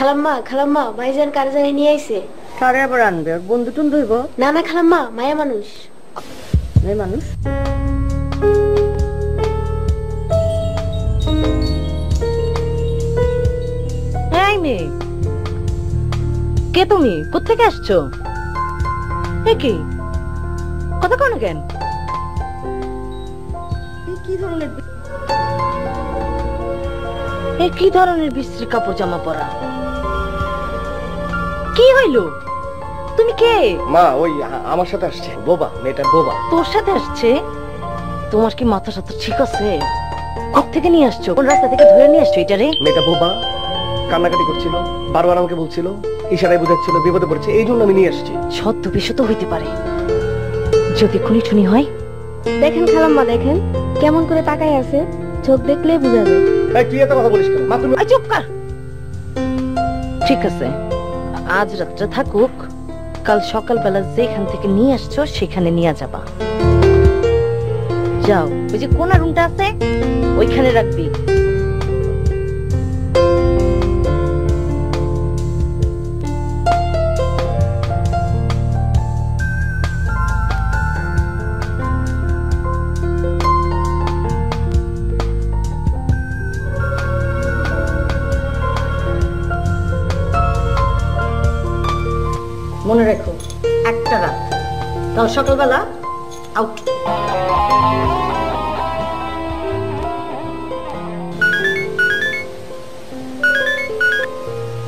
[SPEAKER 13] খালাম্মা খালাম্মা ভাইজান কার জানি নিয়ে আইছে।
[SPEAKER 14] কারে আবার আনবে? ওর বন্ধু টন্ধু হইব?
[SPEAKER 13] না না খালাম্মা, মায়া মানুষ।
[SPEAKER 14] মেয়ে মানুষ? এই মেয়ে, কে তুমি? কোত্থেকে আসছো? এ কি কথা কন কেন? কি ধরনের বিশ্রী কাপড় জামা পরা? কি হইল? তুমি কে?
[SPEAKER 4] মা ওই আমার সাথে আসছে বোবা, মেয়েটা বোবা।
[SPEAKER 14] তোর সাথে আসছে? তোমার কি মাথা সাথে ঠিক আছে? কোত্থেকে নিয়ে আসছো? কোন রাস্তা থেকে ধরে নিয়ে আসছো এটারে?
[SPEAKER 4] মেয়েটা বোবা, কান্নাকাটি করছিল, বারবার আমাকে বলছিল, ইশারায় বোঝাচ্ছিল বিপদে পড়েছে, এই জন্য আমি নিয়ে আসছি।
[SPEAKER 14] ছদ্মবেশ তো হইতে পারে, যদি খুনি হয়।
[SPEAKER 13] দেখেন খালাম্মা, দেখেন কেমন করে তাকায় আছে, চোখ দেখলেই বোঝা যায়।
[SPEAKER 4] এই তুই এত কথা বলিস কেন? মা তুমি
[SPEAKER 14] চুপ কর। ঠিক আছে, আজ রাতটা থাকুক, কাল সকালবেলা যেখান থেকে নিয়ে আসছো সেখানে নিয়ে যাবা। যাও, ওই যে কোন রুমটা আছে ওইখানে রাখবি। মনে রেখো, একটা রাত, কাল সকালবেলা আউট।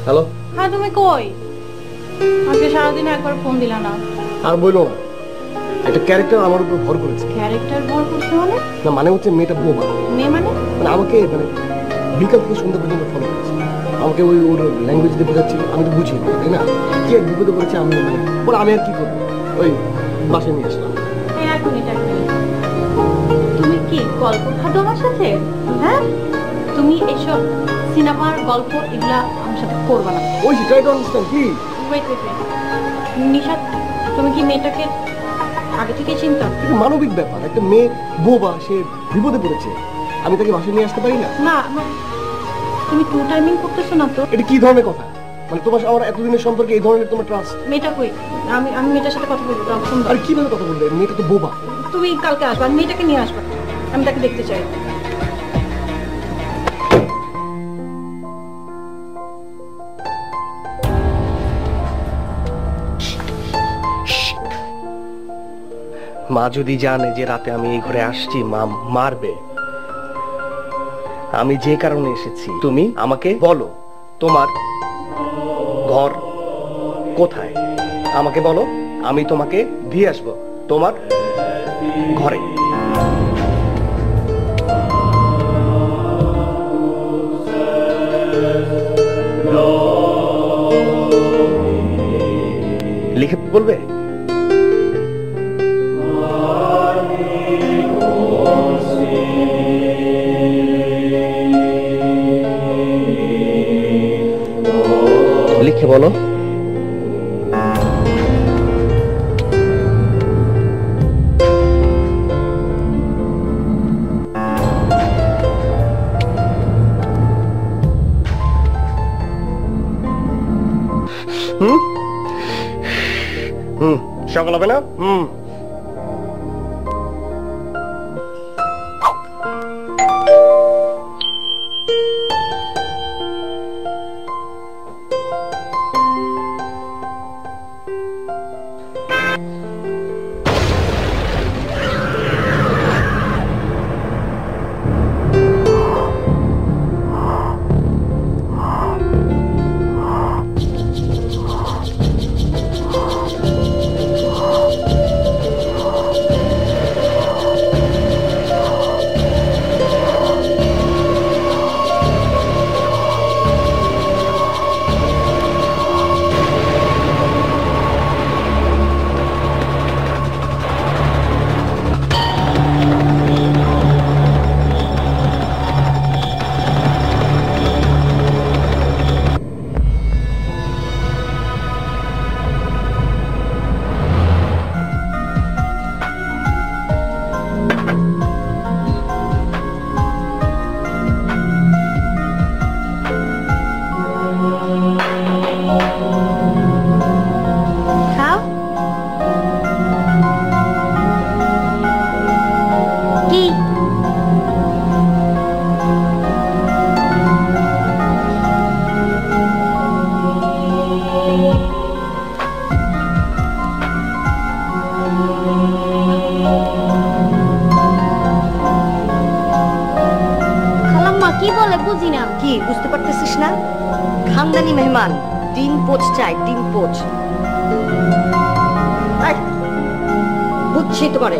[SPEAKER 4] হ্যালো,
[SPEAKER 15] হ্যাঁ তুমি কই? আজকে সারাদিন একবার ফোন দিলা না।
[SPEAKER 4] আর বইলো না, একটা ক্যারেক্টার আমার উপর ভর করেছে।
[SPEAKER 15] ক্যারেক্টার ভর করতে মানে?
[SPEAKER 4] না মানে হচ্ছে মেয়েটা বোবা।
[SPEAKER 15] মেয়ে মানে?
[SPEAKER 4] মানে আমাকে মানে বিকাল থেকে সন্ধ্যা পর্যন্ত ফলো করেছে, আমাকে ওই ওর ল্যাঙ্গুয়েজ দিয়ে বোঝাচ্ছিল, আমি তো বুঝি না, তাই না? কি এক বিপদে পড়েছে, আমি মানে বলে আমি আর কি করবো, ওই বাসায় নিয়ে আসলাম।
[SPEAKER 15] এক মিনিট। তুমি কি গল্প খাটো আমার সাথে? হ্যাঁ, তুমি এসব সিনেমার গল্প এগুলা আমার সাথে করবা না।
[SPEAKER 4] ওই try to understand please.
[SPEAKER 15] Wait Nishat, তুমি কি মেয়েটাকে আগে থেকে চিন্তা?
[SPEAKER 4] এটা মানবিক ব্যাপার, একটা মেয়ে বোবা, সে বিপদে পড়েছে, আমি তাকে বাসায় নিয়ে আসতে পারি না?
[SPEAKER 15] না, তুমি টু টাইমিং করতেছো না তো?
[SPEAKER 4] এটা কি ধরনের কথা? মানে তোমার আমার এতদিনের সম্পর্কে এই ধরনের তোমার ট্রাস্ট?
[SPEAKER 15] মেয়েটা কই? আমি মেয়েটার সাথে কথা বলবো।
[SPEAKER 4] আর কিভাবে কথা বলবে? মেয়েটা তো বোবা।
[SPEAKER 15] তুমি কালকে আসবা, আমি মেয়েটাকে নিয়ে আসবা, আমি তাকে দেখতে চাই।
[SPEAKER 4] মা যদি জানে যে রাতে আমি এই ঘরে আসছি, মা মারবে। আমি যে কারণে এসেছি, তুমি আমাকে বলো তোমার ঘর কোথায়, আমাকে বলো, আমি তোমাকে দিয়ে আসবো তোমার ঘরে। লিখে বলবে? লিখে বলো। সকাল হবে না?
[SPEAKER 16] বুঝি না।
[SPEAKER 14] কি বুঝতে পারতেছিস না? খানদানি মেহমান, ডিম পোচ চাই, ডিম পোচ। বুঝছি তোমারে,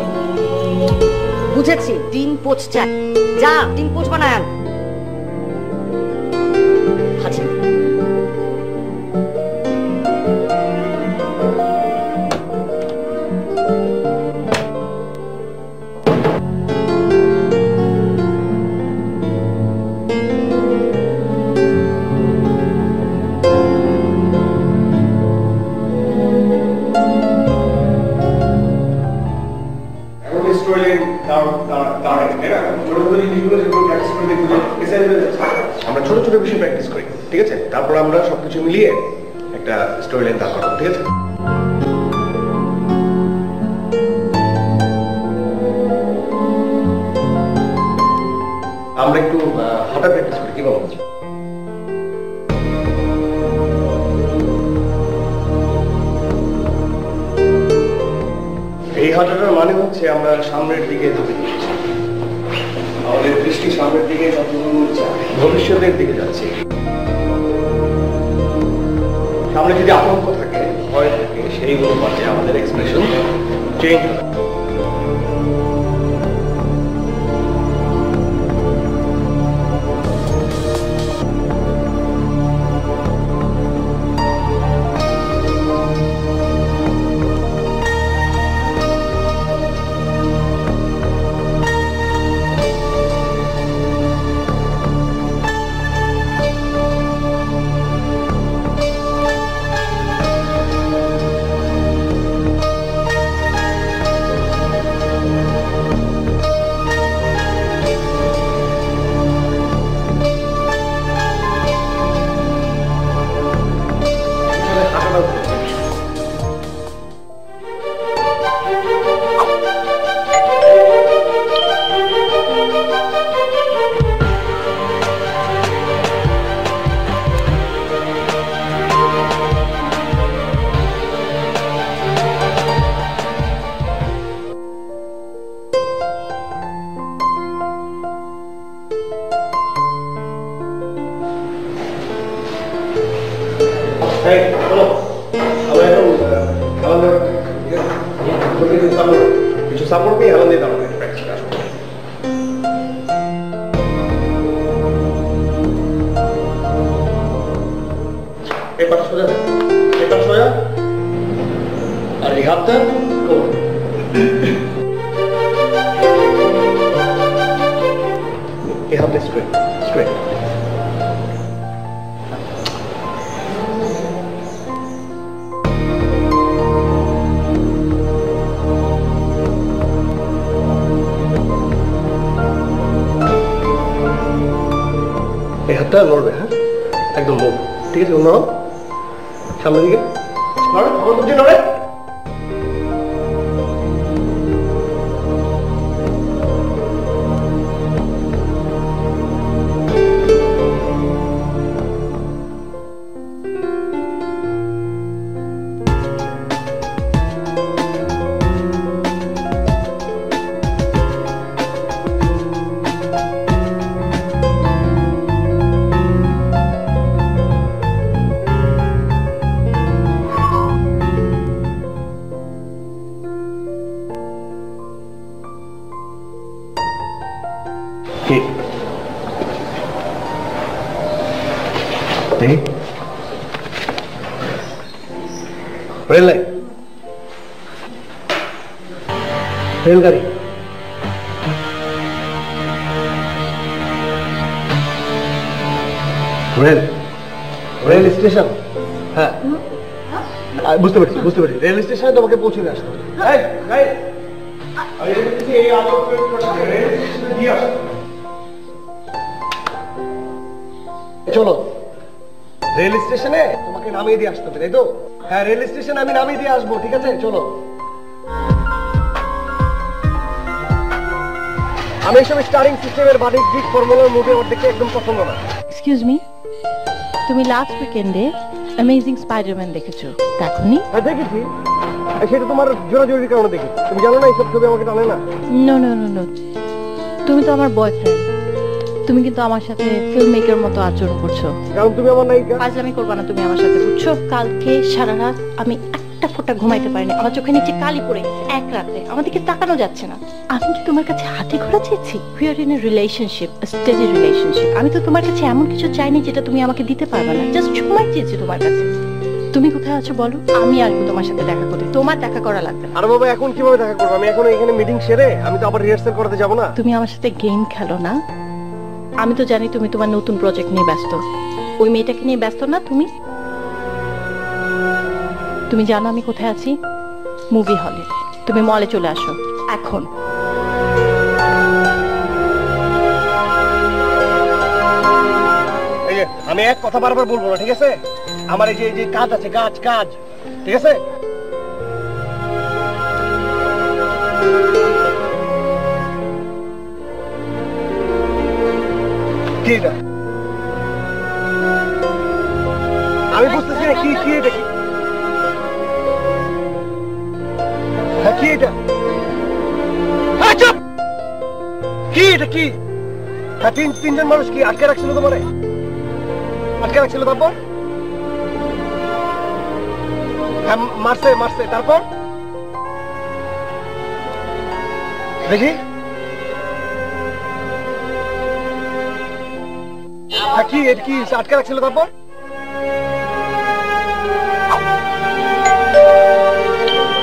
[SPEAKER 14] বুঝেছি, ডিম পোচ চাই। যা ডিম পোচ বানায় আন। আচ্ছা
[SPEAKER 3] আমরা ছোট ছোট বিষয় প্র্যাকটিস করি, ঠিক আছে? তারপর আমরা সবকিছু মিলিয়ে একটা স্টোরি লাইন দাঁড় করাবো, ঠিক আছে? আমরা একটু হাঁটা প্র্যাকটিস করি, কি বলো? এই হাঁটাটার মানে হচ্ছে আমরা সামনের দিকে ধাপে দিচ্ছি, আমাদের দৃষ্টি সামনের দিকে, ভবিষ্যতের দিকে যাচ্ছে। সামনে যদি আতঙ্ক থাকে, ভয় থাকে, সেই অনুপাতে আমাদের এক্সপ্রেশন চেঞ্জ হয়। কিছু সাপোর্ট নিয়ে হেলান দিয়ে দাঁড়ানো প্র্যাকটিস আসবো। এই পাশে সোজা, এই পাশে সোজা, আর এই হাতটা এই হাতটা স্ট্রেট স্ট্রেট। এই হাতটা নড়বে, হ্যাঁ একদম মুভ, ঠিক আছে? নড়ো সামনের দিকে, নড়ো আমার বুঝে নড়ে। কি রেল লাইন, রেলগাড়ি, রেল, রেল স্টেশন। হ্যাঁ বুঝতে পারছি, বুঝতে পারছি। রেল স্টেশনে তোমাকে পৌঁছে দিয়ে আসতে হবে। চলো রেল স্টেশনে তোমাকে নামিয়ে দিয়ে আসতে হবে, তাই তো? হ্যাঁ রেল স্টেশনে আমি নামিয়ে দিয়ে আসবো, ঠিক আছে? চলো। আমি এইসব স্টারিং সিস্টেমের বাণিজ্যিক ফর্মুলার মুভি আমার দেখতে একদম পছন্দ না।
[SPEAKER 15] এক্সকিউজ মি, তুমি লাস্ট উইকেন্ডে অ্যামেজিং স্পাইডারম্যান দেখেছো, দেখোনি?
[SPEAKER 3] হ্যাঁ দেখেছি, সেটা তোমার জোরাজোরির কারণে দেখেছি। তুমি জানো না এইসব ছবি আমাকে টানে না।
[SPEAKER 15] নো নো নো নো, তুমি তো আমার বয়ফ্রেন্ড, তুমি কিন্তু আমার সাথে ফিল্ম মেকার মতো আচরণ করছো।
[SPEAKER 4] কারণ তুমি আমার নায়িকা।
[SPEAKER 15] ফাজলামি করবা না তুমি আমার সাথে, বুঝছো? কালকে সারা রাত আমি একটা ফোঁটা ঘুমাইতে পারিনি, আমার চোখে নিচে কালি পড়ে গেছে। এক রাতে আমাদেরকে তাকানো যাচ্ছে না। আমি কি তোমার কাছে হাতে ঘোরা চেয়েছি? We are in a relationship, a steady relationship. আমি তো তোমার কাছে এমন কিছু চাইনি যেটা তুমি আমাকে দিতে পারবে না। জাস্ট সময় চেয়েছি তোমার কাছে। তুমি কোথায় আছো বলো, আমি আসবো তোমার সাথে দেখা করতে। তোমার দেখা করা লাগবে না।
[SPEAKER 4] আরে বাবা, এখন কিভাবে দেখা করবো? আমি এখন এখানে মিটিং সেরে আমি তো আবার রিহার্সাল করতে যাবো না।
[SPEAKER 15] তুমি আমার সাথে গেম খেলো না। আমি তো জানি তুমি তোমার নতুন প্রজেক্ট নিয়ে ব্যস্ত। ওই মেয়েটাকে নিয়ে ব্যস্ত না তুমি? তুমি জানো আমি কোথায় আছি? মুভি হলে। তুমি মলে চলে আসো এখন।
[SPEAKER 4] এই যে আমি এক কথা বারবার বলবো না, ঠিক আছে? আমার এই যে কাজ আছে, কাজ, ঠিক আছে? কি এটা? আমি বুঝতেছি না কি এটা কি? কি এটা? চুপ! কি এটা কি? তিনজন মানুষ কি আটকে রাখছিল তোমারে? আটকে রাখছিল, তারপর মারছে তারপর দেখি কি এটা কি আটকে রাখছিল, তারপর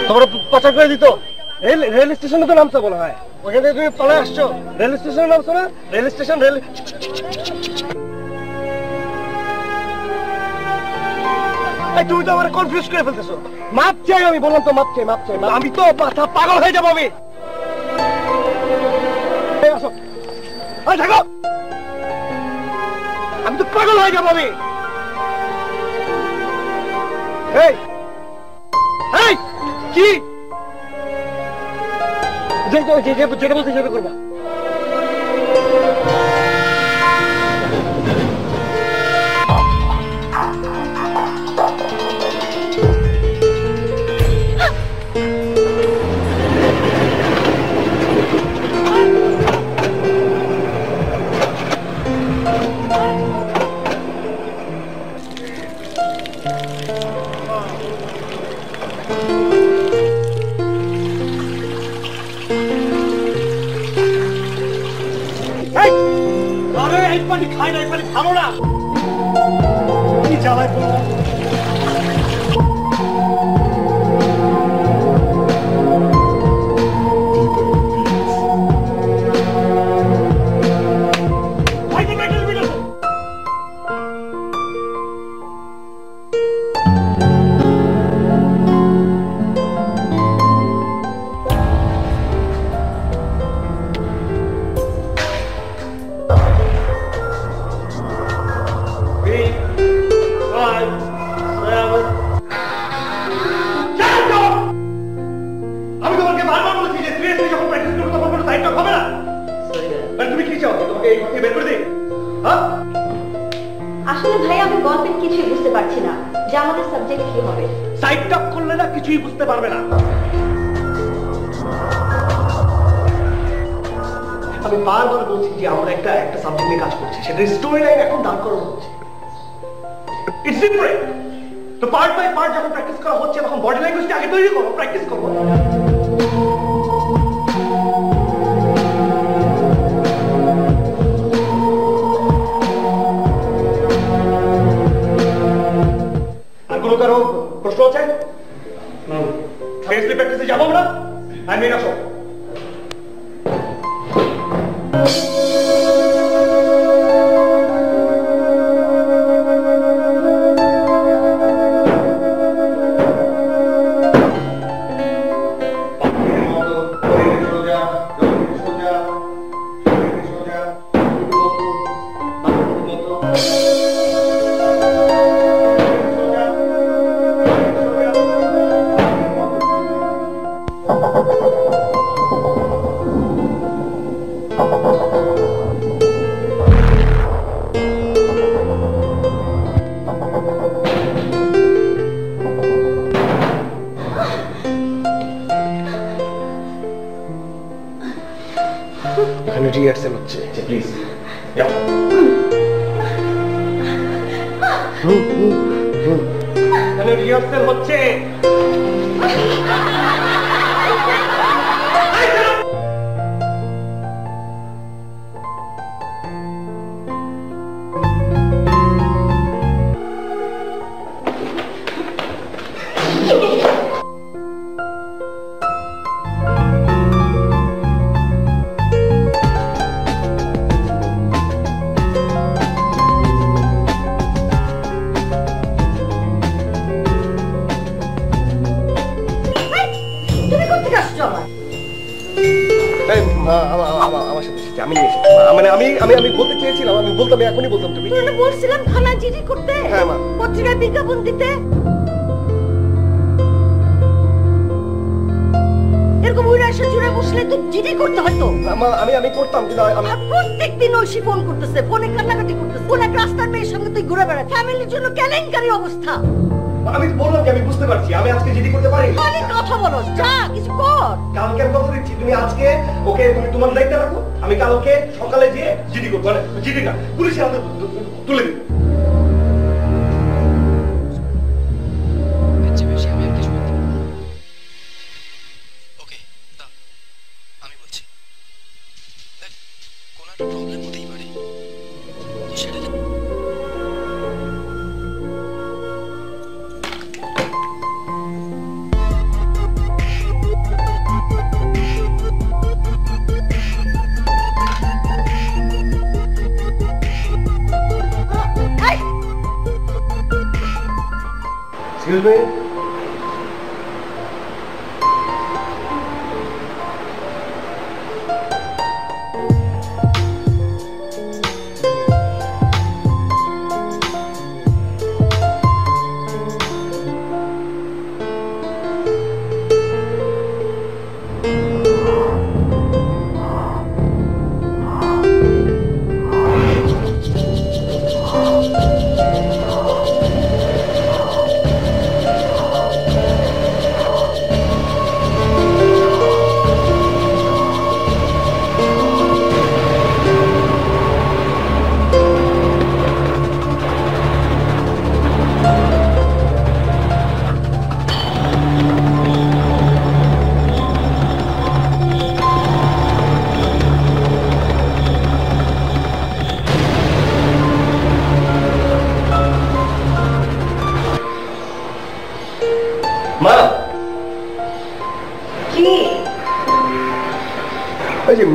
[SPEAKER 4] তোমার পাচার করে দিত। রেল স্টেশনে তো নামছো বলা হয়, ওখান থেকে তুমি পালায় আসছো। রেল স্টেশনে নামছো না? রেল স্টেশন তুমি তো আমার কনফিউজ করে ফেলতেছো। মাপ চাই, আমি বললাম তো মাপ চাই। আমি তো মাথা পাগল হয়ে যাবো। আমি তো পাগল হয়ে যাবো। কি যেটা বলতে সেটা করবা। ভালো না কি জ্বালায় পড়লাম।
[SPEAKER 5] আসলে ভাই আমি গল্পের কিছুই বুঝতে পারছি না যে আমাদের সাবজেক্ট কি হবে।
[SPEAKER 4] সাইড টক করলে না কিছুই বুঝতে পারবে না। আমি বারবার বলছি যে আমরা একটা সাবজেক্ট নিয়ে কাজ করছি, সেটা স্টোরি লাইন এখন দাঁড় করানো হচ্ছে। It's different. তো পার্ট বাই পার্ট যখন প্র্যাকটিস করা হচ্ছে তখন বডি ল্যাঙ্গুয়েজটা আগে তৈরি করো, প্র্যাকটিস করো। আর কোনো কারো প্রশ্ন আছে? ফেসলি প্র্যাকটিসে যাবো আমরা। আর মেয়ে আসো। এখানে রিহার্সাল হচ্ছে, প্লিজ
[SPEAKER 2] রিহার্সেল হচ্ছে।
[SPEAKER 3] আমি বলতে চেয়েছিলাম, আমি বলতাম, এখনই বলতাম। তুমি
[SPEAKER 14] বলছিলাম থানা জিডি করতে,
[SPEAKER 3] হ্যাঁ মা,
[SPEAKER 14] পত্রিকায় বিজ্ঞাপন দিতে। এরকম উড়ে আসা জুড়ে বসলে তো জিডি করতে হতো।
[SPEAKER 3] আমি করতাম, কিন্তু
[SPEAKER 14] প্রত্যেকদিন ঐশী ফোন করতেছে, ফোনে কান্নাকাটি করতেছে। কোন এক রাস্তার মেয়ের সঙ্গে তুই ঘুরে বেড়া, ফ্যামিলির জন্য কেলেঙ্কারি অবস্থা।
[SPEAKER 3] আমি বললাম যে আমি বুঝতে পারছি, আমি আজকে জিডি করতে পারি।
[SPEAKER 14] খালি কথা বলো, যা কিছু কর।
[SPEAKER 3] কালকে আমি কথা দিচ্ছি, তুমি আজকে ওকে, তুমি তোমার দায়িত্ব রাখো, আমি কালকে সকালে গিয়ে জিডি করবো। মানে জিডি না, পুলিশের হাতে তুলে দিই। Excuse me?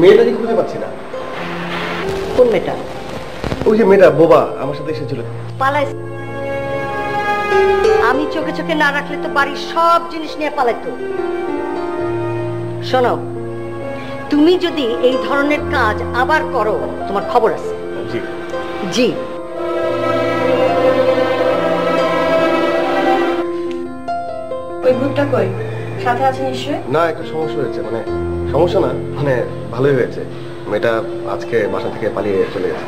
[SPEAKER 3] মেয়েটাকে খুঁজে পাচ্ছি না।
[SPEAKER 14] কোন মেয়েটা?
[SPEAKER 3] ওই যে মেয়েটা বোবা আমার সাথে এসেছিল,
[SPEAKER 14] পালাইছে। আমি চোখে চোখে না রাখলে তো বাড়ির সব জিনিস নিয়ে পালাইতো। শোনো, তুমি যদি এই ধরনের কাজ আবার করো, তোমার খবর আছে।
[SPEAKER 3] জি
[SPEAKER 14] জি।
[SPEAKER 12] ওই গ্রুপটা কই? সাথে আছে নিশ্চয়?
[SPEAKER 3] না, একটা সমস্যা হয়েছে। মানে সমস্যা না, মানে ভালোই হয়েছে। মেয়েটা আজকে বাসা থেকে পালিয়ে চলে গেছে।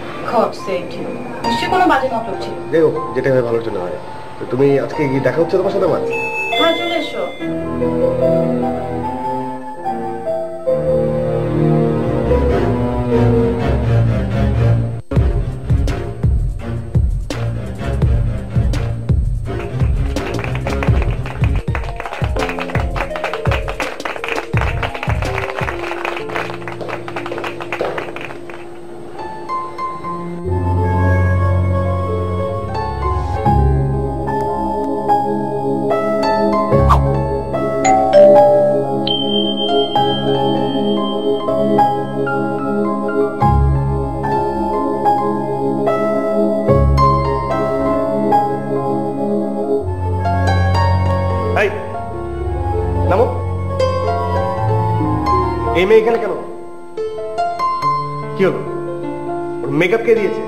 [SPEAKER 12] নিশ্চয় কোনো বাজে মতলব ছিল।
[SPEAKER 3] যাই হোক, যেটা হয় ভালোর জন্য হয়। তো তুমি আজকে কি দেখা হচ্ছে তোমার সাথে? আমার
[SPEAKER 12] হ্যাঁ, চলে এসো।
[SPEAKER 3] এই মেয়ে এখানে কেন? কি হলো? ওর মেকআপ কে দিয়েছে?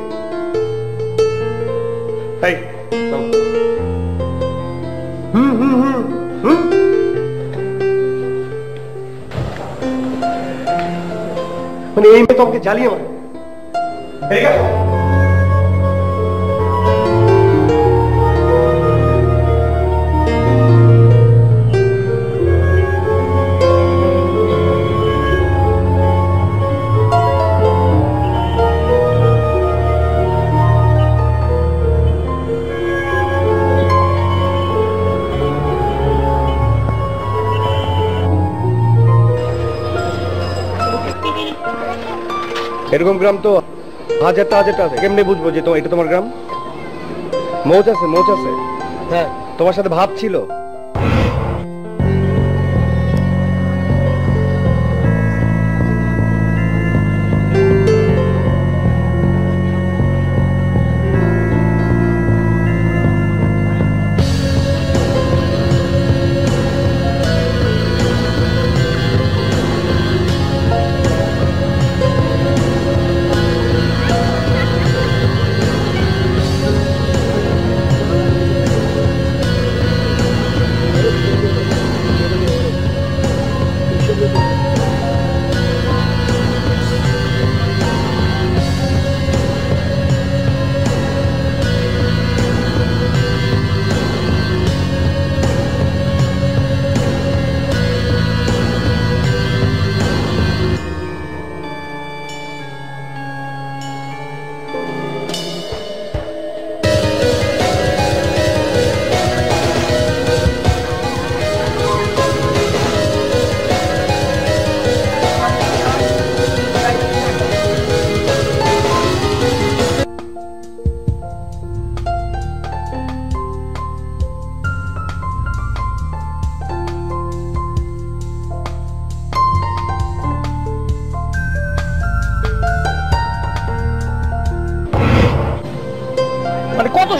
[SPEAKER 3] মানে এই মেয়ে তো আমাকে জ্বালিয়ে মারে।
[SPEAKER 4] এরকম গ্রাম তো হাজারটা আছে, কেমনে বুঝবো যে এটা তোমার গ্রাম? মৌজ আছে। হ্যাঁ, তোমার সাথে ভাব ছিল।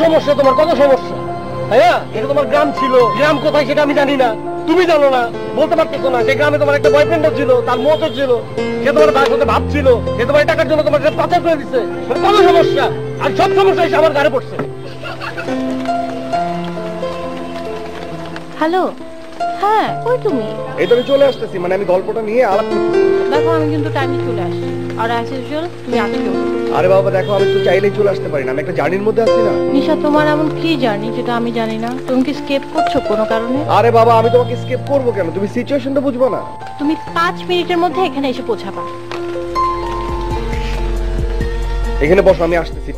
[SPEAKER 4] সমস্যা তোমার, কত সমস্যা। হ্যাঁ, এটা তোমার গ্রাম ছিল, গ্রাম কোথায় সেটা আমি জানি না, তুমি জানো না, বলতে পারতেছো না। সেই গ্রামে তোমার একটা বয়ফ্রেন্ডও ছিল, তার মতো ছিল, সে তোমার ভাইয়ের সাথে ভাবছিল, সে তোমার টাকার জন্য তোমার পাচার করে দিচ্ছে। কত সমস্যা, আর সব সমস্যা এসে আমার ঘরে পড়ছে।
[SPEAKER 15] হ্যালো, হ্যাঁ কই তুমি?
[SPEAKER 4] এই তো আমি চলে আসতেছি, মানে আমি গল্পটা নিয়ে আলাপ করতেছি।
[SPEAKER 15] দেখো আমি কিন্তু টাইমে চলে আসি, আর অ্যাজ ইউজুয়াল তুমি আজকেও।
[SPEAKER 4] আরে বাবা দেখো, আমি তো চাইলেই চলে আসতে পারি না, আমি একটা জার্নির মধ্যে আছি না।
[SPEAKER 15] নিশা, তোমার এমন কি জার্নি যেটা আমি জানি না? তুমি কি স্কেপ করছো কোনো কারণে?
[SPEAKER 4] আরে বাবা, আমি তোমাকে স্কেপ করবো কেন? তুমি সিচুয়েশনটা বুঝবো না।
[SPEAKER 15] তুমি 5 মিনিটের মধ্যে এখানে এসে পৌঁছাবা।
[SPEAKER 4] এখানে বসো, আমি আসতেছি।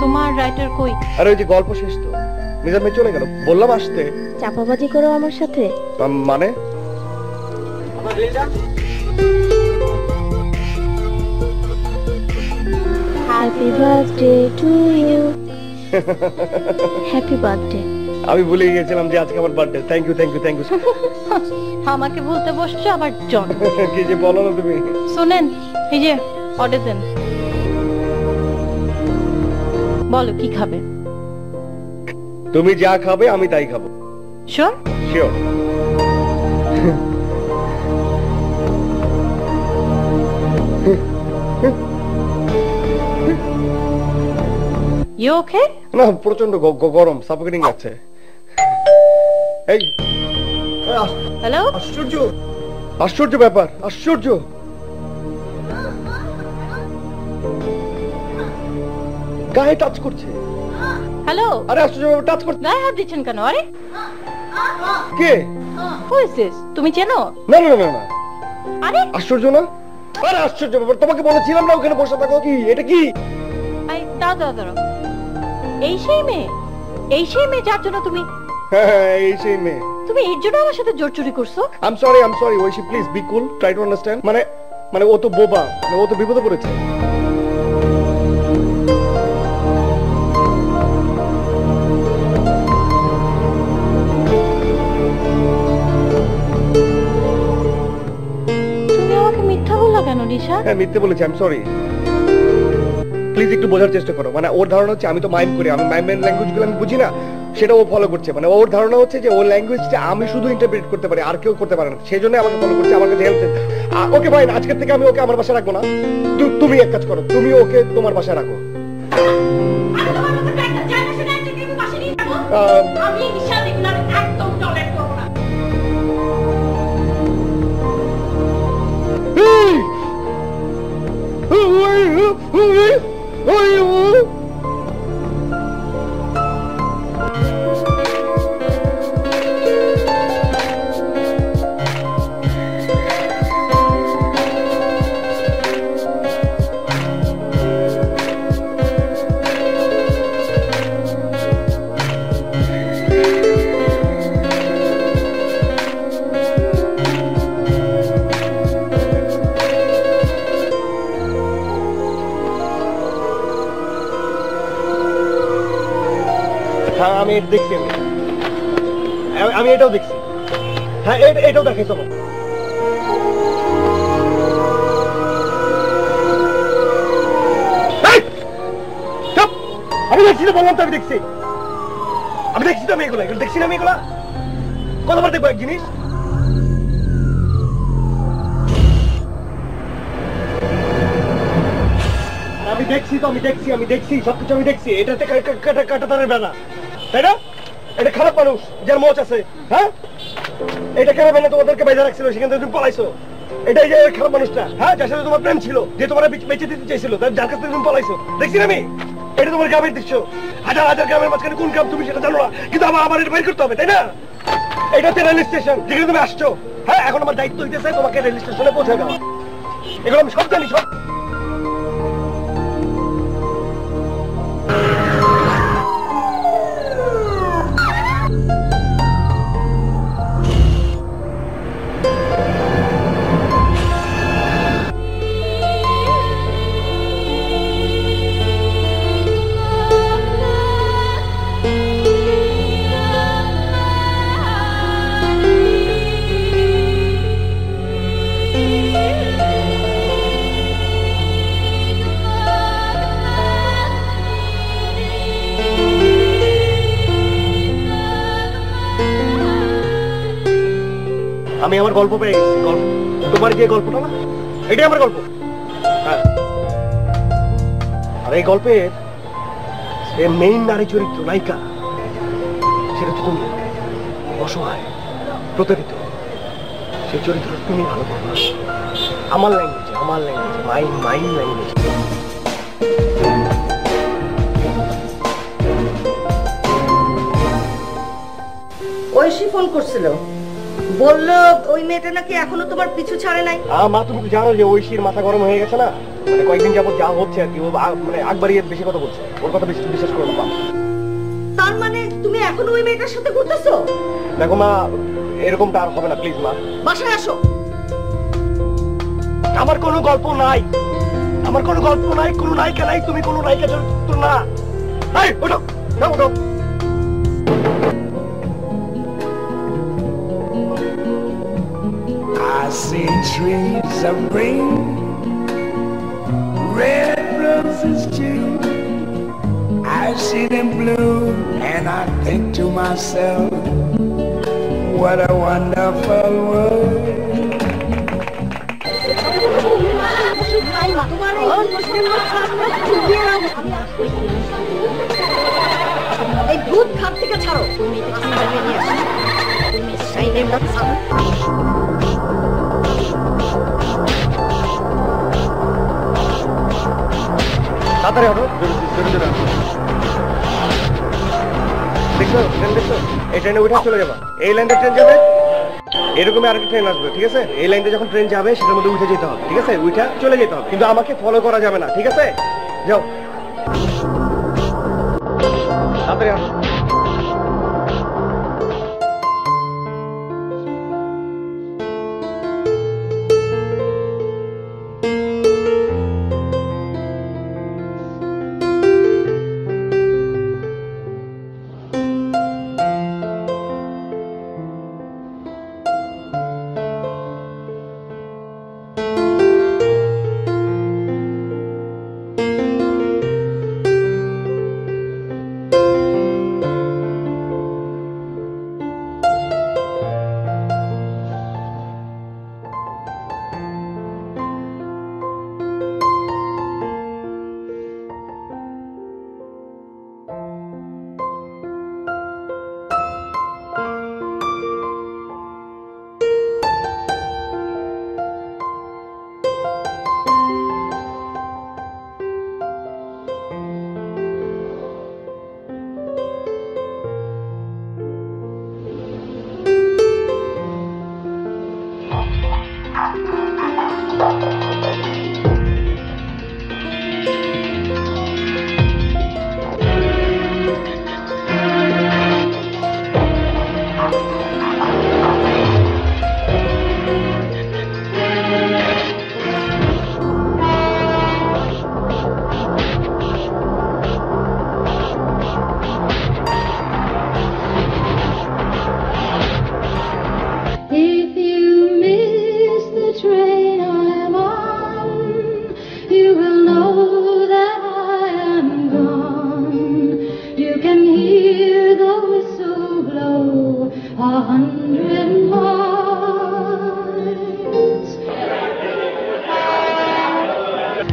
[SPEAKER 15] তোমার রাইটার কই?
[SPEAKER 4] আরে ওই যে গল্প শেষ তো, মিজান ভাই চলে গেল, বললাম আসতে।
[SPEAKER 13] চাপাবাজি করো আমার সাথে?
[SPEAKER 4] মানে
[SPEAKER 13] happy birthday to you. Happy birthday.
[SPEAKER 4] আমি ভুলে গিয়েছিলাম যে আজকে আমার বার্থডে। Thank you.
[SPEAKER 15] আমাকে বলতে বসছো আবার জন।
[SPEAKER 4] কি যে বলো না তুমি।
[SPEAKER 15] শুনেন, এই যে অর্ডার দেন। বলো কি খাবে?
[SPEAKER 4] তুমি যা খাবে আমি তাই খাবো।
[SPEAKER 15] শিওর?
[SPEAKER 4] শিওর।
[SPEAKER 15] You okay?
[SPEAKER 4] না, প্রচন্ড গরম, সাফোকেটিং লাগছে। এই
[SPEAKER 15] হ্যালো,
[SPEAKER 4] আশ্চর্য ব্যাপার, আশ্চর্য। গায়ে টাচ করছে।
[SPEAKER 15] হ্যালো,
[SPEAKER 4] আরে আশ্চর্য ব্যাপার, টাচ করছে।
[SPEAKER 15] গায়ে হাত দিচ্ছেন কেন? আরে
[SPEAKER 4] কে?
[SPEAKER 15] Who is this? তুমি চেনো?
[SPEAKER 4] না।
[SPEAKER 15] আরে
[SPEAKER 4] আশ্চর্য না? আরে আশ্চর্য ব্যাপার, তোমাকে বলেছিলাম না ওখানে বসে থাকো। কি এটা? কি?
[SPEAKER 15] আই দাঁড়াও। এই সেই মেয়ে যার জন্য তুমি?
[SPEAKER 4] হ্যাঁ, এই সেই মেয়ে।
[SPEAKER 15] তুমি এর জন্য আমার সাথে জোর চুরি করছো?
[SPEAKER 4] I am sorry Oishi, please be cool, try to understand. মানে ও তো বোবা, ও তো বিপদে পড়েছে।
[SPEAKER 15] তুমি আমাকে মিথ্যা বললা কেন নিশা?
[SPEAKER 4] হ্যাঁ, মিথ্যে বলেছি, আই এম সরি। প্লিজ একটু বোঝার চেষ্টা করো। মানে ওর ধারণা হচ্ছে আমি তো মাইম করি, আমি মাইমের ল্যাঙ্গুয়েজগুলো আমি বুঝি না, সেটা ও ফলো করছে। মানে ওর ধারণা হচ্ছে যে ওর ল্যাঙ্গুয়েজটা আমি শুধু ইন্টারপ্রেট করতে পারি, আর কেউ করতে পারে না, সেই জন্য আমাকে ফলো করছে, আমার কাছে হেল্প। ওকে ভাই, আজকের থেকে আমি ওকে আমার বাসায় রাখবো না। তুমি এক কাজ করো, তুমি ওকে তোমার বাসায় রাখো।
[SPEAKER 15] আমি নিশা দেখলাম একদম টলারেট করব না।
[SPEAKER 4] হ্যাঁ আমি এটা দেখছি, আমি এটাও দেখছি। হ্যাঁ এটাও দেখে চলো। আমি দেখছি তো, বললাম তো আমি দেখছি, আমি দেখছি তো, আমি এগুলো দেখছি না, আমি এগুলা কতবার দেখবো এক জিনিস? আমি দেখছি তো, আমি দেখছি সবকিছু, আমি দেখছি। এটাতে কাটাতারের বেলা, তাই না? এটা খারাপ মানুষ যার মোচ আছে। হ্যাঁ এটা কেন বেলা তোমাদেরকে বেজা রাখছিল, সেখান থেকে তুমি পলাইছো। এটাই যে খারাপ মানুষটা, হ্যাঁ, যার সাথে তোমার প্রেম ছিল, যে তোমার বেঁচে দিতে চাইছিল, যার কাছ থেকে তুমি পলাইছো। দেখছি না আমি, এটা তোমার গ্রামের দৃশ্য। হাজার হাজার গ্রামের মাঝখানে কোন গ্রাম তুমি সেটা জানো না, কিন্তু আমার এটা বের করতে হবে, তাই না? এটা হচ্ছে রেল স্টেশন, যেখানে তুমি আসছো। হ্যাঁ এখন আমার দায়িত্ব হইতেছে তোমাকে রেল স্টেশনে পৌঁছে দেওয়া। এগুলো আমি সব জানি, সব। আমি আমার গল্প পেয়ে গেছি। গল্প তোমার যে গল্পটা না, এটাই আমার গল্প। হ্যাঁ, আর এই গল্পের মেইন নারী চরিত্র, নায়িকা, সেটা তো তুমি। অসহায়, প্রতারিত, সেই চরিত্র তুমি ভালো করবে। আমার ল্যাঙ্গুয়েজে, মাইন্ড ল্যাঙ্গুয়েজ।
[SPEAKER 14] ঐশী ফোন করছিল, বললো ওই মেয়েটা নাকি এখনো তোমার পিছু ছাড়ে নাই।
[SPEAKER 4] মা তুমি তো জানো যে ঐশীর মাথা গরম হয়ে গেছে না, মানে কয়েকদিন যাবত যা হচ্ছে আর কি, ও মানে আকবারিয়ে বেশি কথা বলছে, ওর কথা বেশি বিশ্বাস করো না।
[SPEAKER 14] তার মানে তুমি এখনো ওই মেয়েটার সাথে ঘুরতেছো?
[SPEAKER 4] দেখো মা, এরকমটা আর হবে না, প্লিজ মা।
[SPEAKER 14] বাসায় আসো।
[SPEAKER 4] আমার কোনো গল্প নাই, আমার কোনো গল্প নাই, কোনো নায়িকা নাই, তুমি কোনো নায়িকা চরিত্র না। এই ওঠো, যাও ওঠো।
[SPEAKER 16] I see trees of green, red roses too. I see them bloom and I think to myself, what a wonderful world.
[SPEAKER 14] এই ভূত খাট থেকে ছাড়ো।
[SPEAKER 4] তাড়াতাড়ি হটো, দেখছো ট্রেন, দেখছো? এই ট্রেনে উঠে চলে যাবা। এই লাইনে ট্রেন যাবে, এরকমই আরেকটা ট্রেন আসবে, ঠিক আছে? এই লাইনে যখন ট্রেন যাবে সেটার মধ্যে উঠে যেতে হবে, ঠিক আছে? উঠে চলে যেতে হবে, কিন্তু আমাকে ফলো করা যাবে না, ঠিক আছে? যাও তাড়াতাড়ি হটো।
[SPEAKER 17] 100 miles.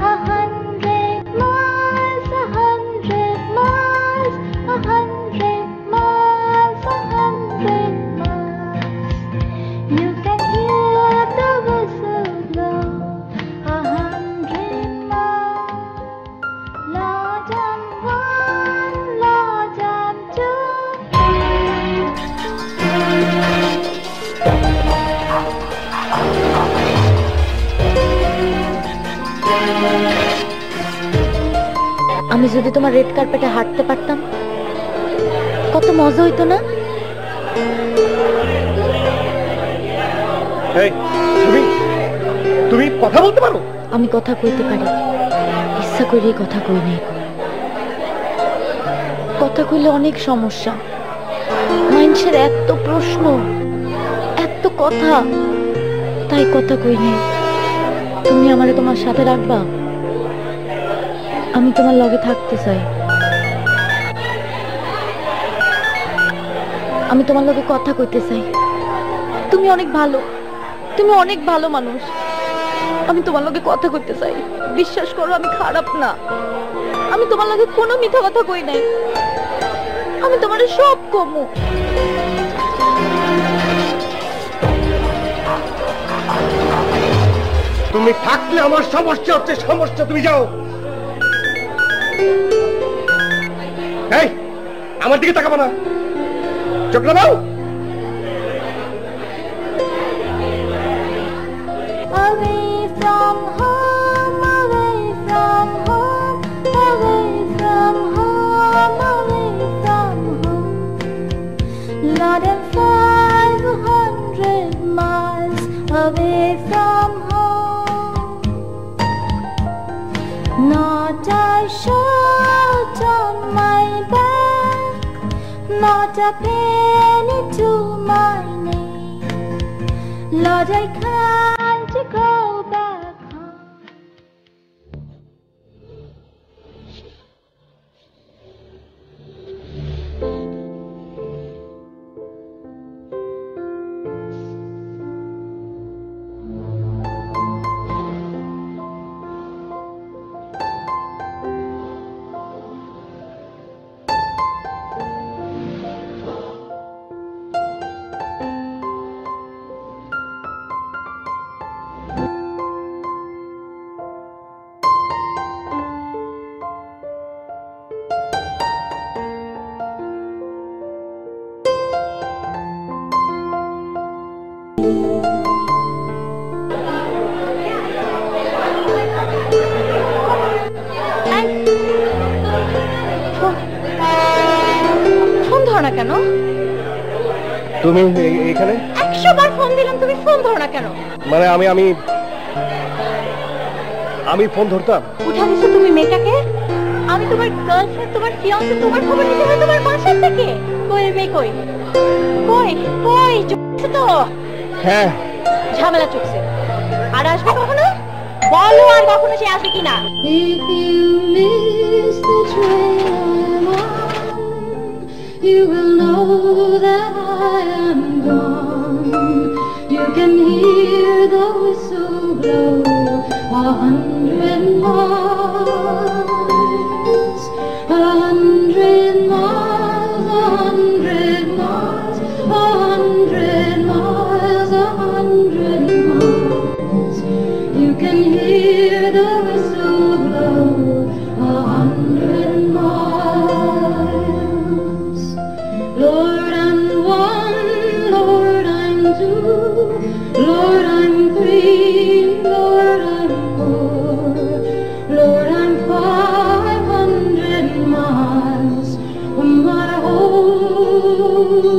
[SPEAKER 17] 100 miles, 100 miles, 100 miles, 100 miles. You can hear the whistle blow. 100 miles. Lord, I'm one, Lord, I'm two.
[SPEAKER 14] আমি যদি তোমার রেড কার্পেটে হাঁটতে পারতাম কত মজা হইতো না?
[SPEAKER 4] এই তুমি কথা বলতে পারো?
[SPEAKER 14] আমি কথা কইতে পারি, ইচ্ছা করেই কথা কই নাই। কথা কইলে অনেক সমস্যা, মানুষের এত প্রশ্ন, এত কথা, তাই কথা কই নাই। তুমি আমারে তোমার সাথে রাখবা? আমি তোমার লগে থাকতে চাই। আমি তোমার লগে কথা কইতে চাই। তুমি অনেক ভালো, তুমি অনেক ভালো মানুষ। আমি তোমার লগে কথা কইতে চাই। বিশ্বাস করো আমি খারাপ না, আমি তোমার লগে কোনো মিথ্যা কথা কই নাই। আমি তোমারে সব কমু।
[SPEAKER 4] তুমি থাকলে আমার সমস্যা হচ্ছে, সমস্যা। তুমি যাও। এই আমার দিকে তাকাবো না, চোখ নামাও।
[SPEAKER 17] Away from home, away from home, away from home, away from home. More than 500 miles away from home. Not a shirt on my back, not a penny to my name. Lord, I can't go back home.
[SPEAKER 15] Phone ধরো না কেন?
[SPEAKER 4] তুমি এখানে
[SPEAKER 15] 100 বার ফোন দিলাম, তুমি ফোন ধরো না কেন?
[SPEAKER 4] মানে আমি ফোন ধরতাম।
[SPEAKER 15] উঠা দিছো তুমি মেয়েটাকে। আমি তোমার গার্লফ্রেন্ড, তোমার ফিয়ান্সে, তোমার খবর নিতে হয় তোমার বাসা থেকে। কই মেয়ে কই? কই কই চুপছে তো?
[SPEAKER 4] হ্যাঁ
[SPEAKER 15] ঝামেলা চুপছে। আর আসবে কখনো? বলো আর কখনো সে আসবে কিনা?
[SPEAKER 17] If you miss the train I'm on, you will know that I am gone. You can hear the whistle blow 100 miles, 100 miles, 100 miles, 100 miles, 100 miles. You can hear the whistle blow 100 miles. Lord, I'm one, Lord, I'm two, Lord, I'm three, Lord, I'm four, Lord, I'm 500 miles from my home.